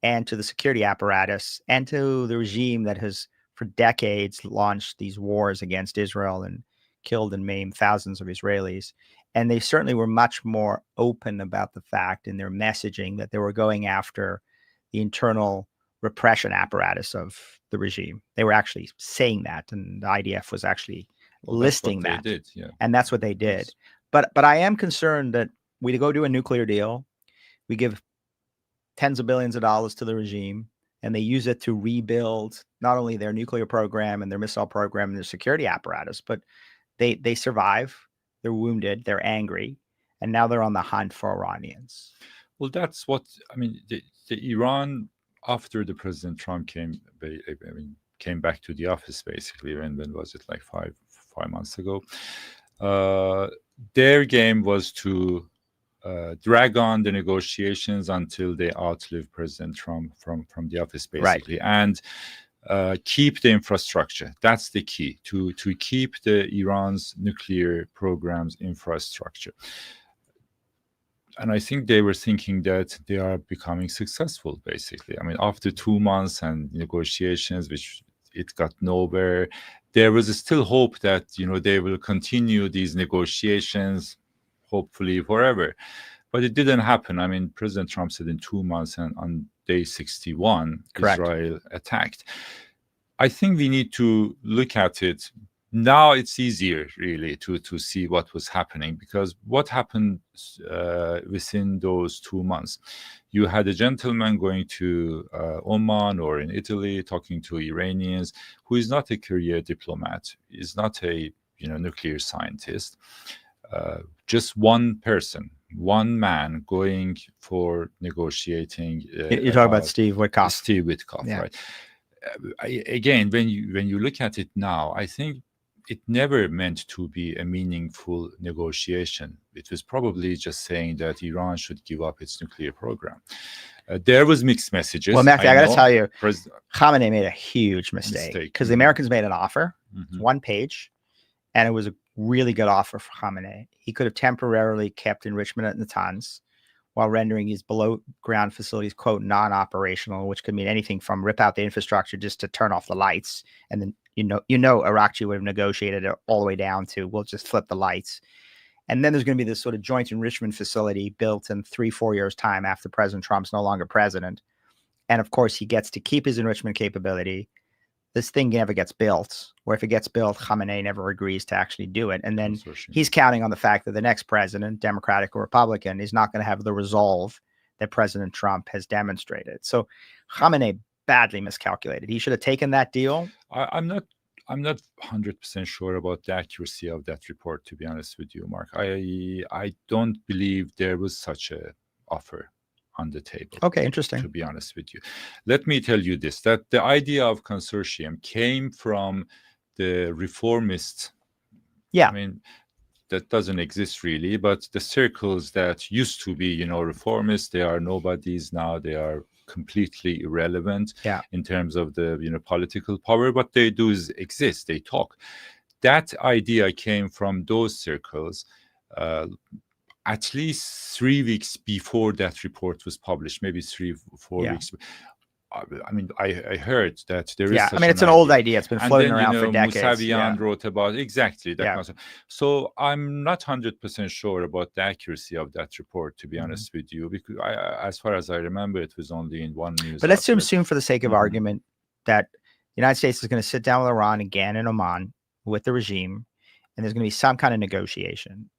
and to the security apparatus and to the regime that has for decades launched these wars against Israel and killed and maimed thousands of Israelis. And they certainly were much more open about the fact in their messaging that they were going after the internal repression apparatus of the regime. They were actually saying that, and the IDF was actually listing that. They did, yeah. And that's what they did. Yes. But I am concerned that we go do a nuclear deal, we give tens of billions of dollars to the regime, and they use it to rebuild not only their nuclear program and their missile program and their security apparatus, but they survive, they're wounded, they're angry, and now they're on the hunt for Iranians. Well, that's what, I mean, the Iran, after the President Trump came back to the office, basically, when was it, like five months ago, their game was to drag on the negotiations until they outlive President Trump from the office, basically, right. And keep the infrastructure. That's the key, to keep Iran's nuclear program's infrastructure. And I think they were thinking that they are becoming successful, basically. I mean, after 2 months and negotiations, which it got nowhere, there was still hope that, they will continue these negotiations, hopefully forever. But it didn't happen. I mean, President Trump said in 2 months, and on day 61, correct, Israel attacked. I think we need to look at it. Now it's easier, really, to see what was happening, because what happened within those 2 months? You had a gentleman going to Oman or in Italy, talking to Iranians, who is not a career diplomat, is not a nuclear scientist. Just one person, one man going for negotiating. You're talking about Steve Witkoff. Steve Witkoff, yeah. Right? Again, when you look at it now, I think it never meant to be a meaningful negotiation. It was probably just saying that Iran should give up its nuclear program. There was mixed messages. Well, Mehdi, I got to tell you, Khamenei made a huge mistake because the Americans made an offer, 1 page, and it was a really good offer for Khamenei. He could have temporarily kept enrichment at Natanz while rendering his below ground facilities, quote, non-operational, which could mean anything from rip out the infrastructure just to turn off the lights. And then, Iraqi would have negotiated it all the way down to, we'll just flip the lights. And then there's going to be this sort of joint enrichment facility built in 3-4 years time after President Trump's no longer president. And of course, he gets to keep his enrichment capability. This thing never gets built, or if it gets built, Khamenei never agrees to actually do it. And then he's counting on the fact that the next president, Democratic or Republican, is not going to have the resolve that President Trump has demonstrated. So Khamenei badly miscalculated. He should have taken that deal. I'm I'm not 100% sure about the accuracy of that report, to be honest with you, Mark. I don't believe there was such a offer on the table. Okay, interesting. To be honest with you, let me tell you this: that the idea of consortium came from the reformist. Yeah. I mean, that doesn't exist really, but the circles that used to be, reformist, they are nobodies now. They are completely irrelevant in terms of the political power. What they do is exist. They talk. That idea came from those circles at least 3 weeks before that report was published, maybe 3-4 weeks. I mean, I heard that there is. I mean, it's an old idea. It's been floating around for decades. Mousavian wrote about exactly that concept. So I'm not 100% sure about the accuracy of that report, to be honest with you, because as far as I remember, it was only in one news. But let's assume, for the sake of argument, that the United States is going to sit down with Iran again in Oman with the regime, and there's going to be some kind of negotiation.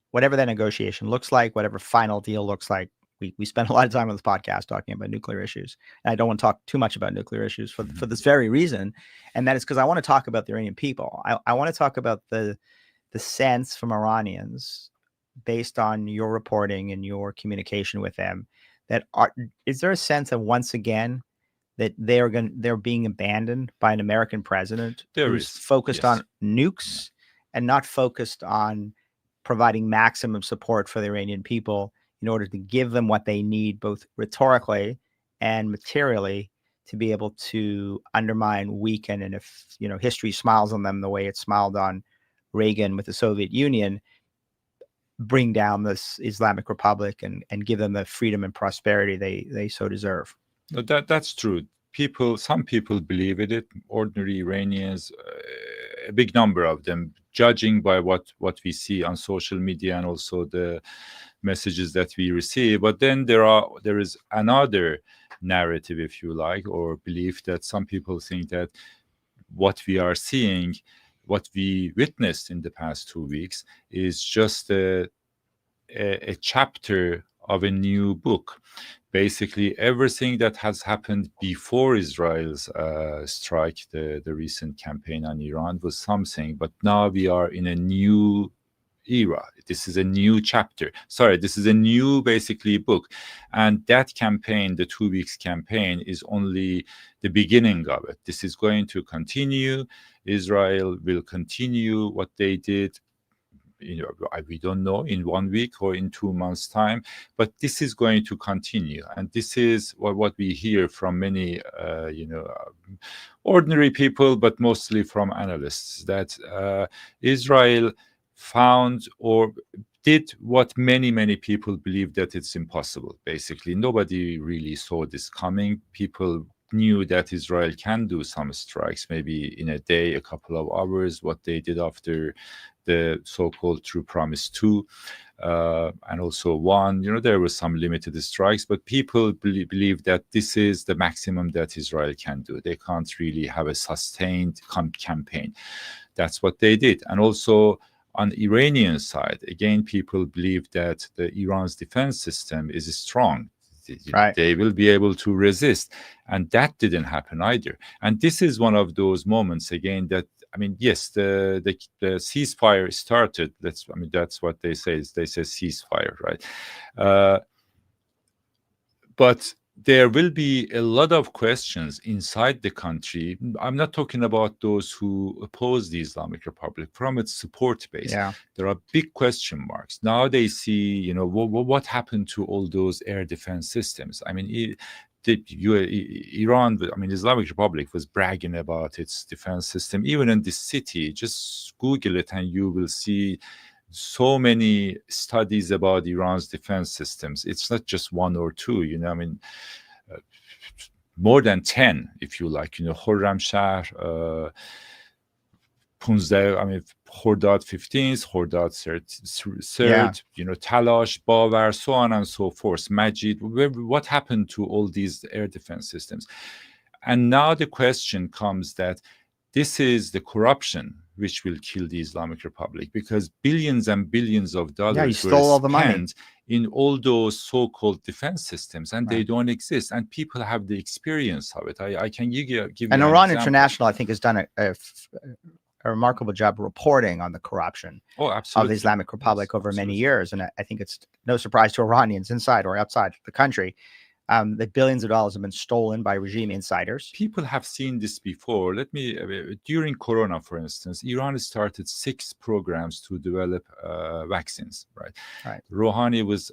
Whatever that negotiation looks like, whatever final deal looks like. We spend a lot of time on this podcast talking about nuclear issues. And I don't want to talk too much about nuclear issues for this very reason. And that is because I want to talk about the Iranian people. I want to talk about the sense from Iranians based on your reporting and your communication with them is there a sense of, once again, that they're being abandoned by an American president who's focused on nukes and not focused on providing maximum support for the Iranian people in order to give them what they need, both rhetorically and materially, to be able to undermine, weaken, and if history smiles on them the way it smiled on Reagan with the Soviet Union, bring down this Islamic Republic and give them the freedom and prosperity they so deserve. That's true. Some people believe in it. Ordinary Iranians, a big number of them, judging by what we see on social media and also the messages that we receive. But then there is another narrative, if you like, or belief, that some people think that what we are seeing, what we witnessed in the past 2 weeks, is just a chapter of a new book. Basically, everything that has happened before Israel's strike, the recent campaign on Iran, was something, but now we are in a new era. This is a new chapter. This is a new, basically, book. And that campaign, the 2 weeks campaign, is only the beginning of it. This is going to continue. Israel will continue what they did. We don't know, in 1 week or in 2 months' time, but this is going to continue. And this is what we hear from many, ordinary people, but mostly from analysts, that Israel found or did what many people believe that it's impossible. Basically, nobody really saw this coming. People knew that Israel can do some strikes, maybe in a day, a couple of hours, what they did after the so-called True Promise 2 and also 1. There were some limited strikes, but people believe that this is the maximum that Israel can do. They can't really have a sustained campaign. That's what they did. And also, on the Iranian side, again, people believe that Iran's defense system is strong. They will be able to resist. And that didn't happen either. And this is one of those moments, again, that, yes, the ceasefire started. That's what they say. They say ceasefire, right? But there will be a lot of questions inside the country. I'm not talking about those who oppose the Islamic Republic from its support base. There are big question marks. Now they see, what happened to all those air defense systems? Iran, Islamic Republic was bragging about its defense system, even in this city. Just Google it and you will see so many studies about Iran's defense systems. It's not just one or two, more than 10, if you like. Khorramshahr, 15, Khordad 15th, Khordad 3rd, Talash, Bavar, so on and so forth, Majid. What happened to all these air defense systems? And now the question comes that this is the corruption which will kill the Islamic Republic, because billions and billions of dollars you were stole all the money spent in all those so-called defense systems, and they Right. don't exist, and people have the experience of it. I can give you and an Iran example. International, I think, has done a remarkable job reporting on the corruption Oh, of absolutely. the Islamic Republic Yes, over many absolutely. years. And I think it's no surprise to Iranians inside or outside the country that billions of dollars have been stolen by regime insiders. People have seen this before. During Corona, for instance, Iran started 6 programs to develop vaccines, right? Right. Rouhani was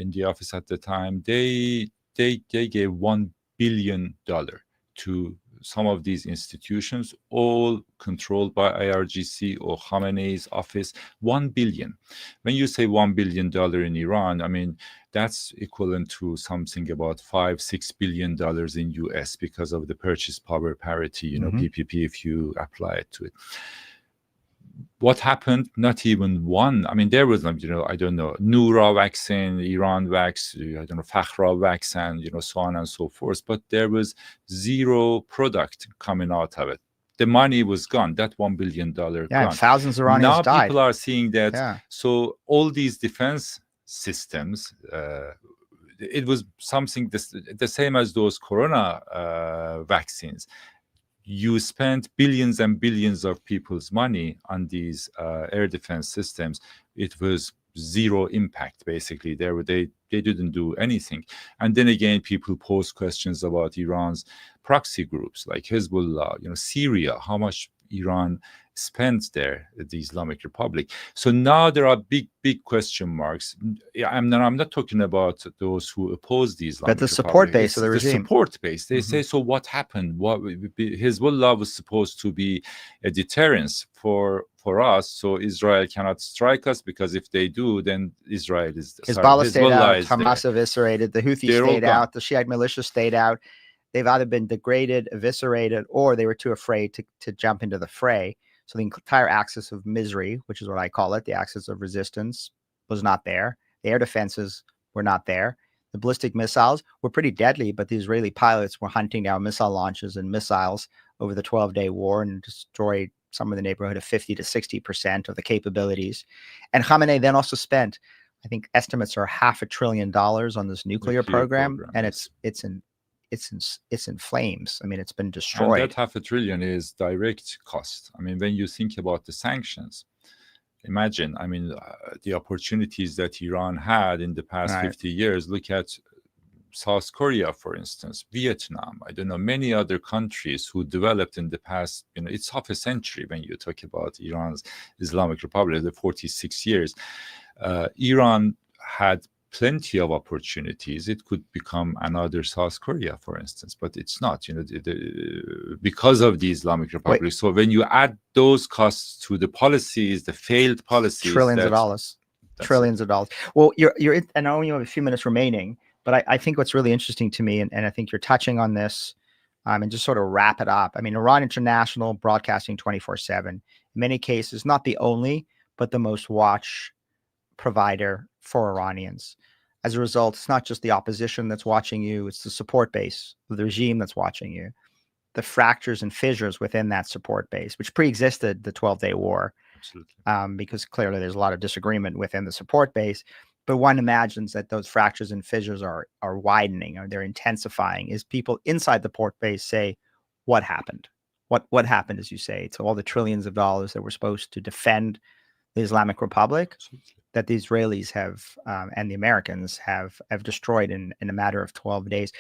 in the office at the time. They gave $1 billion to some of these institutions, all controlled by IRGC or Khamenei's office. 1 billion. When you say $1 billion in Iran, I mean, that's equivalent to something about $5-6 billion in US because of the purchase power parity, PPP, if you apply it to it. What happened? Not even one. I mean, there was, I don't know, Noura vaccine, Iran vaccine, I don't know, Fakhra vaccine, so on and so forth. But there was zero product coming out of it. The money was gone. That $1 billion gone. And thousands of Iranians now died. People are seeing that. Yeah. So all these defense systems, it was something the same as those corona vaccines. You spent billions and billions of people's money on these air defense systems. It was zero impact, basically. They didn't do anything. And then again, people pose questions about Iran's proxy groups like Hezbollah, Syria, how much Iran spent there, the Islamic Republic. So now there are big question marks. I'm not talking about those who oppose the Islamic But the Republic. support base of the regime. The support base. They say, so what happened? Hezbollah was supposed to be a deterrence for us, so Israel cannot strike us, because if they do, then Israel is... Hezbollah stayed out, Hamas eviscerated, the Houthis stayed out, the Shiite militia stayed out. They've either been degraded, eviscerated, or they were too afraid to jump into the fray. So the entire axis of misery, which is what I call it, the axis of resistance, was not there. The air defenses were not there. The ballistic missiles were pretty deadly, but the Israeli pilots were hunting down missile launches and missiles over the 12-day war and destroyed some in the neighborhood of 50 to 60% of the capabilities. And Khamenei then also spent, I think estimates are $500 billion on this nuclear program, and it's in flames. I mean, it's been destroyed. And that $500 billion is direct cost. I mean, when you think about the sanctions, imagine, the opportunities that Iran had in the past 50 years. Look at South Korea, for instance, Vietnam, I don't know, many other countries who developed in the past, it's half a century when you talk about Iran's Islamic Republic, the 46 years. Iran had plenty of opportunities. It could become another South Korea, for instance, but it's not, because of the Islamic Republic. Wait. So when you add those costs to the policies, the failed policies, trillions of dollars. Well, I know you have a few minutes remaining, but I think what's really interesting to me, and I think you're touching on this, and just sort of wrap it up. I mean, Iran International broadcasting 24/7, in many cases, not the only, but the most watched provider for Iranians. As a result, it's not just the opposition that's watching you, it's the support base of the regime that's watching you. The fractures and fissures within that support base, which pre-existed the 12-day war. Absolutely. Because clearly there's a lot of disagreement within the support base. But one imagines that those fractures and fissures are widening, or they're intensifying, as people inside the support base say, what happened? What happened, as you say, to all the trillions of dollars that were supposed to defend the Islamic Republic? Absolutely. That the Israelis have and the Americans have destroyed in a matter of 12 days.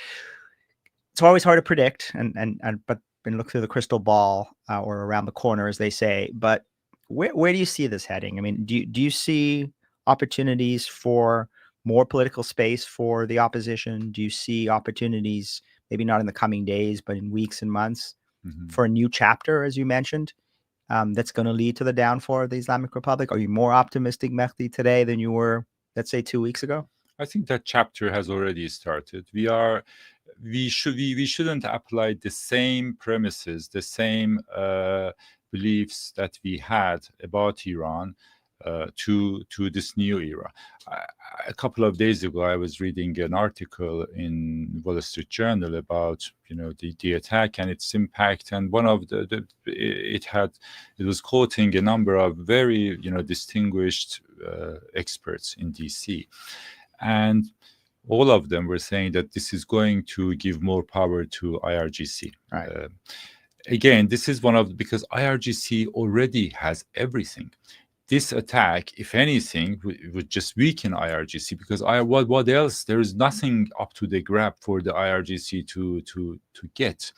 It's always hard to predict but look through the crystal ball or around the corner, as they say. But where do you see this heading? I mean, do you see opportunities for more political space for the opposition? Do you see opportunities, maybe not in the coming days, but in weeks and months, for a new chapter, as you mentioned? That's going to lead to the downfall of the Islamic Republic? Are you more optimistic, Mehdi, today than you were, let's say, 2 weeks ago? I think that chapter has already started. We shouldn't apply the same premises, the same beliefs that we had about Iran to this new era. A couple of days ago, I was reading an article in Wall Street Journal about the attack and its impact, and one of it was quoting a number of very distinguished experts in DC, and all of them were saying that this is going to give more power to IRGC. Right. Again, this is because IRGC already has everything. This attack, if anything, would just weaken IRGC, because what else? There is nothing up to the grab for the IRGC to get.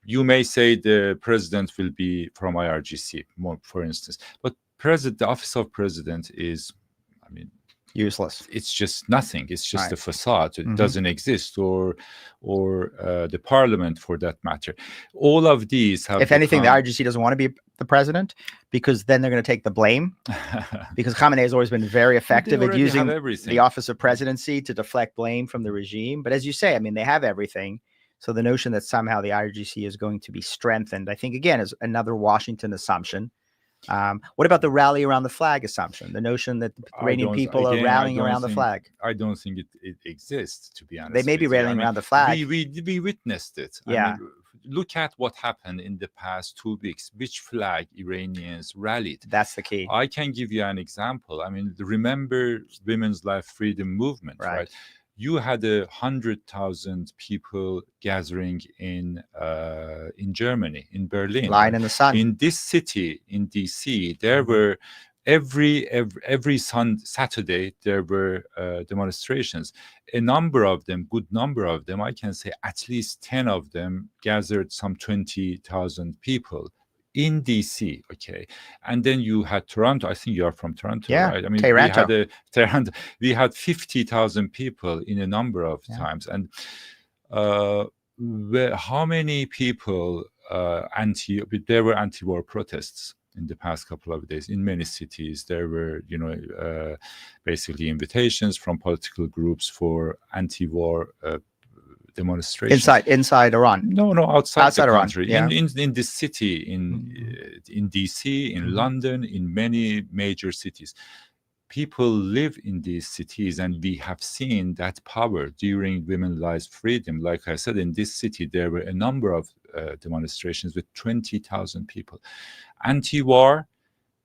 You may say the president will be from IRGC, for instance, but the office of president is, useless. It's just nothing. It's just Right. a facade. It doesn't exist, or the parliament, for that matter. All of these have. If anything, the IRGC doesn't want to be the president, because then they're going to take the blame. Because Khamenei has always been very effective at using the office of presidency to deflect blame from the regime. But as you say, they have everything. So the notion that somehow the IRGC is going to be strengthened, I think, again, is another Washington assumption. What about the rally around the flag assumption? The notion that the Iranian people are rallying around the flag. I don't think it exists, to be honest. They may be rallying around the flag. We witnessed it. Yeah. Look at what happened in the past 2 weeks. Which flag Iranians rallied? That's the key. I can give you an example. Remember Women's Life Freedom Movement, right? You had 100,000 people gathering in Germany, in Berlin, lying in the sun. In this city, in DC, there were every Saturday there were demonstrations. A number of them, good number of them, I can say at least 10 of them gathered some 20,000 people in DC, okay, and then you had Toronto. I think you are from Toronto, right? We had 50,000 people in a number of times, and how many people there were anti-war protests in the past couple of days in many cities. There were, basically invitations from political groups for anti-war demonstrations inside Iran. No, outside the country. Iran. In this city, in DC, in London, in many major cities. People live in these cities, and we have seen that power during Women's Life Freedom. Like I said, in this city, there were a number of demonstrations with 20,000 people. Anti-war,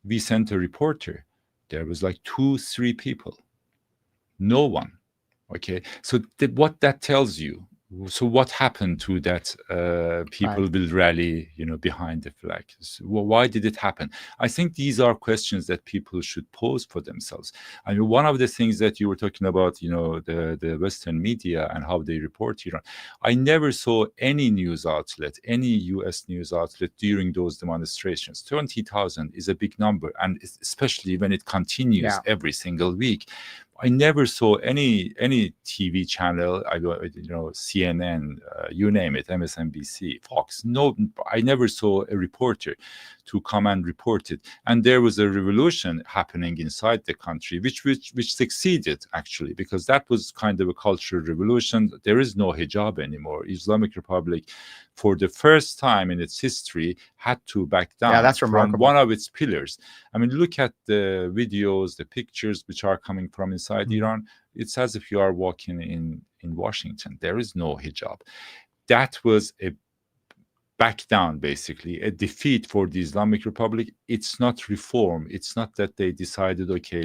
we sent a reporter. There was like 2-3 people. No one. Okay, so what that tells you. So what happened to that? People will rally, behind the flag. So why did it happen? I think these are questions that people should pose for themselves. One of the things that you were talking about, the Western media and how they report Iran. I never saw any news outlet, any U.S. news outlet during those demonstrations. 20,000 is a big number, and especially when it continues every single week. I never saw any TV channel, CNN, you name it, MSNBC, Fox. No, I never saw a reporter to come and report it. And there was a revolution happening inside the country, which succeeded, actually, because that was kind of a cultural revolution. There is no hijab anymore. Islamic Republic, for the first time in its history, had to back down that's from one of its pillars. Look at the videos, the pictures which are coming from inside Iran. It's as if you are walking in Washington. There is no hijab. That was a back down, basically, a defeat for the Islamic Republic. It's not reform. It's not that they decided, okay,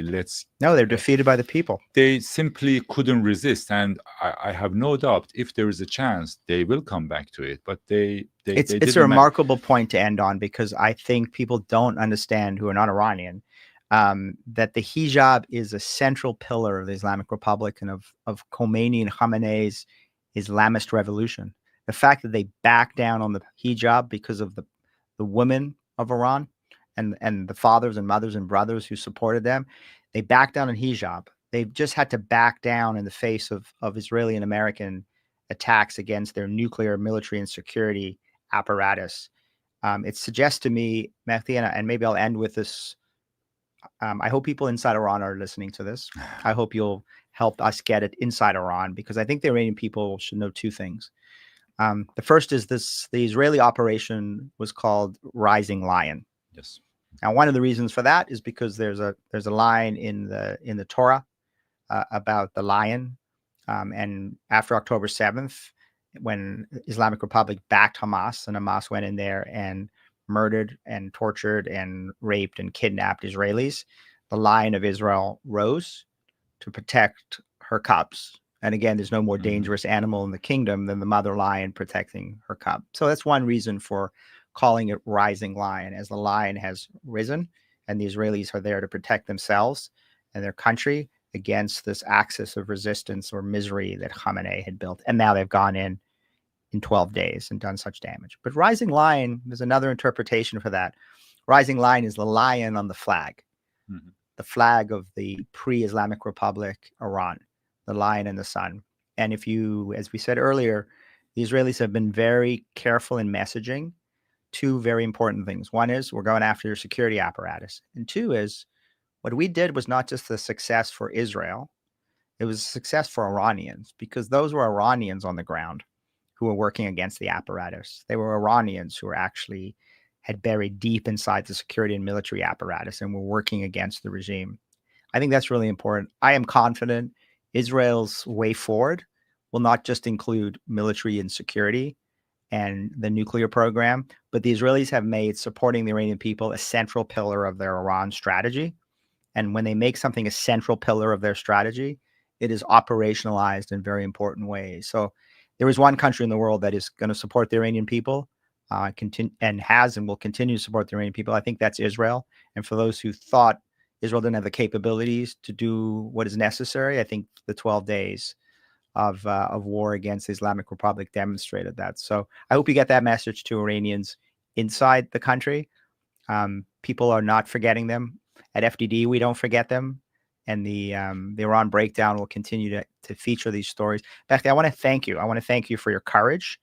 No, they're defeated by the people. They simply couldn't resist. And I have no doubt if there is a chance, they will come back to it. But it's a remarkable point to end on, because I think people don't understand, who are not Iranian, that the hijab is a central pillar of the Islamic Republic and of Khomeini and Khamenei's Islamist revolution. The fact that they back down on the hijab because of the women of Iran and the fathers and mothers and brothers who supported them, they back down on hijab. They've just had to back down in the face of Israeli and American attacks against their nuclear, military, and security apparatus. It suggests to me, Mehdi, and maybe I'll end with this. I hope people inside Iran are listening to this. I hope you'll help us get it inside Iran, because I think the Iranian people should know two things. The first is the Israeli operation was called Rising Lion. Yes. Now, one of the reasons for that is because there's a line in the Torah about the lion, and after October 7th, when Islamic Republic backed Hamas, and Hamas went in there and murdered and tortured and raped and kidnapped Israelis, the lion of Israel rose to protect her cubs. And again, there's no more dangerous animal in the kingdom than the mother lion protecting her cub. So that's one reason for calling it rising lion, as the lion has risen and the Israelis are there to protect themselves and their country against this axis of resistance or misery that Khamenei had built. And now they've gone in 12 days and done such damage. But rising lion, there's another interpretation for that. Rising lion is the lion on the flag, the flag of the pre-Islamic Republic, Iran, the lion and the sun. And if you, as we said earlier, the Israelis have been very careful in messaging two very important things. One is we're going after your security apparatus. And two is what we did was not just a success for Israel, it was a success for Iranians, because those were Iranians on the ground who were working against the apparatus. They were Iranians who were actually had buried deep inside the security and military apparatus and were working against the regime. I think that's really important. I am confident Israel's way forward will not just include military and security and the nuclear program, but the Israelis have made supporting the Iranian people a central pillar of their Iran strategy. And when they make something a central pillar of their strategy, it is operationalized in very important ways. So there is one country in the world that is going to support the Iranian people, and has and will continue to support the Iranian people. I think that's Israel. And for those who thought Israel didn't have the capabilities to do what is necessary, I think the 12 days of war against the Islamic Republic demonstrated that. So I hope you get that message to Iranians inside the country. People are not forgetting them. At FDD, we don't forget them. And the Iran breakdown will continue to feature these stories. Mehdi, I want to thank you. I want to thank you for your courage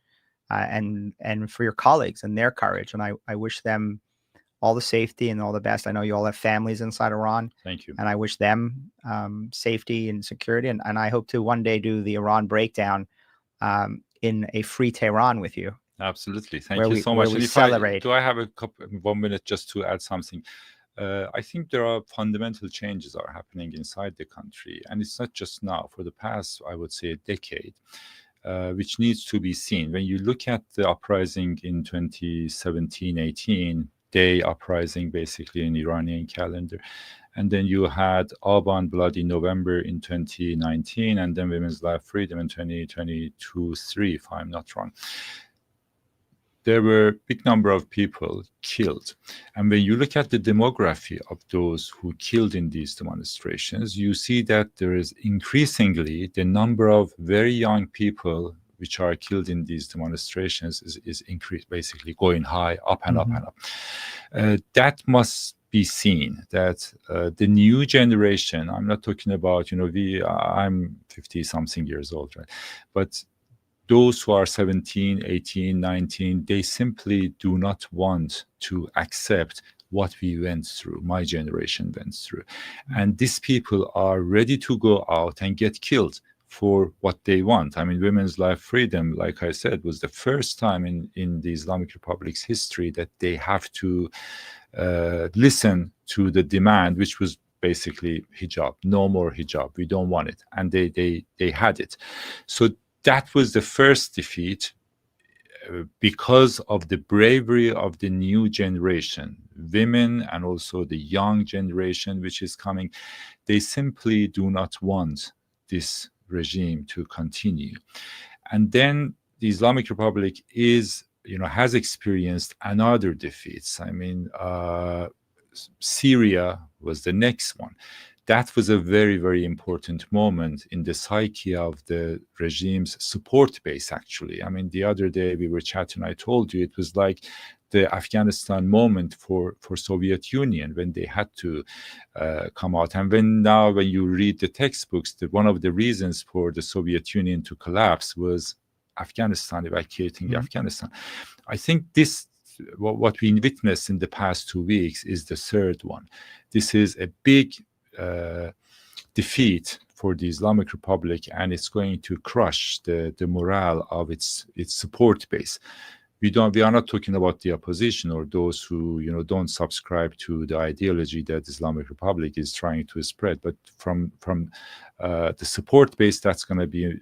and for your colleagues and their courage. And I wish them all the safety and all the best. I know you all have families inside Iran. Thank you. And I wish them safety and security. And I hope to one day do the Iran breakdown in a free Tehran with you. Absolutely. Thank you so much. Where we celebrate. Do I have 1 minute just to add something? I think there are fundamental changes are happening inside the country. And it's not just now. For the past, I would say, a decade, which needs to be seen. When you look at the uprising in 2017-18, day uprising basically in Iranian calendar, and then you had Aban bloody November in 2019, and then Women's Life Freedom in 2022-3, if I'm not wrong. There were a big number of people killed. And when you look at the demography of those who killed in these demonstrations, you see that there is increasingly the number of very young people which are killed in these demonstrations is increased, basically going high, up and up and up. That must be seen, that the new generation, I'm not talking about, I'm 50 something years old, right? But those who are 17, 18, 19, they simply do not want to accept what we went through, my generation went through. And these people are ready to go out and get killed for what they want. I mean, women's life freedom, like I said, was the first time in the Islamic Republic's history that they have to listen to the demand, which was basically hijab, no more hijab, we don't want it. And they had it. So that was the first defeat because of the bravery of the new generation, women, and also the young generation which is coming. They simply do not want this regime to continue. And then the Islamic Republic has experienced another defeats. I mean, Syria was the next one. That was a very, very important moment in the psyche of the regime's support base, actually. I mean, the other day we were chatting, I told you, it was like the Afghanistan moment for Soviet Union when they had to come out. And when you read the textbooks, one of the reasons for the Soviet Union to collapse was Afghanistan, evacuating Afghanistan. I think what we witnessed in the past 2 weeks is the third one. This is a big defeat for the Islamic Republic, and it's going to crush the morale of its support base. we are not talking about the opposition or those who don't subscribe to the ideology that Islamic Republic is trying to spread, but from the support base, that's going to be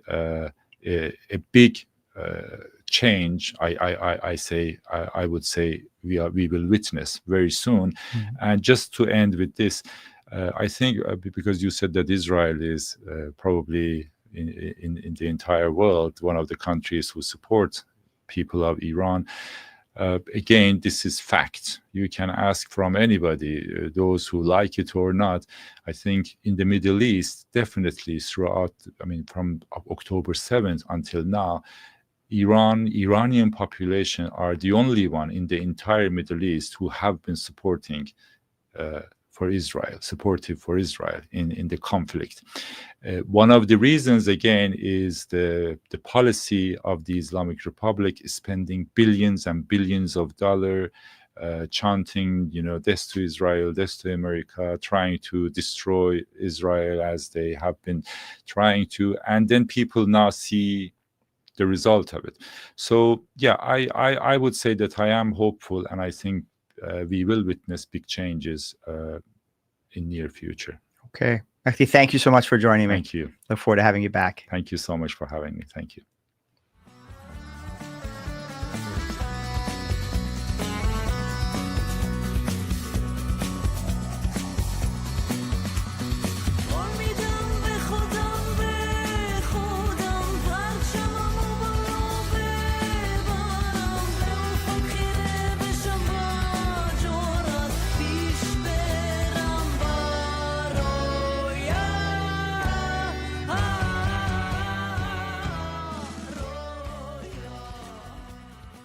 a big change. I would say we will witness very soon. And just to end with this, I think because you said that Israel is probably in the entire world one of the countries who support people of Iran. Again, this is fact. You can ask from anybody, those who like it or not. I think in the Middle East, definitely throughout, from October 7th until now, Iranian population are the only one in the entire Middle East who have been supportive for Israel in the conflict. One of the reasons, again, is the policy of the Islamic Republic is spending billions and billions of dollars, chanting, death to Israel, death to America, trying to destroy Israel as they have been trying to. And then people now see the result of it. So, yeah, I would say that I am hopeful, and I think we will witness big changes in near future. Okay. Mehdi, thank you so much for joining me. Thank you. Look forward to having you back. Thank you so much for having me. Thank you.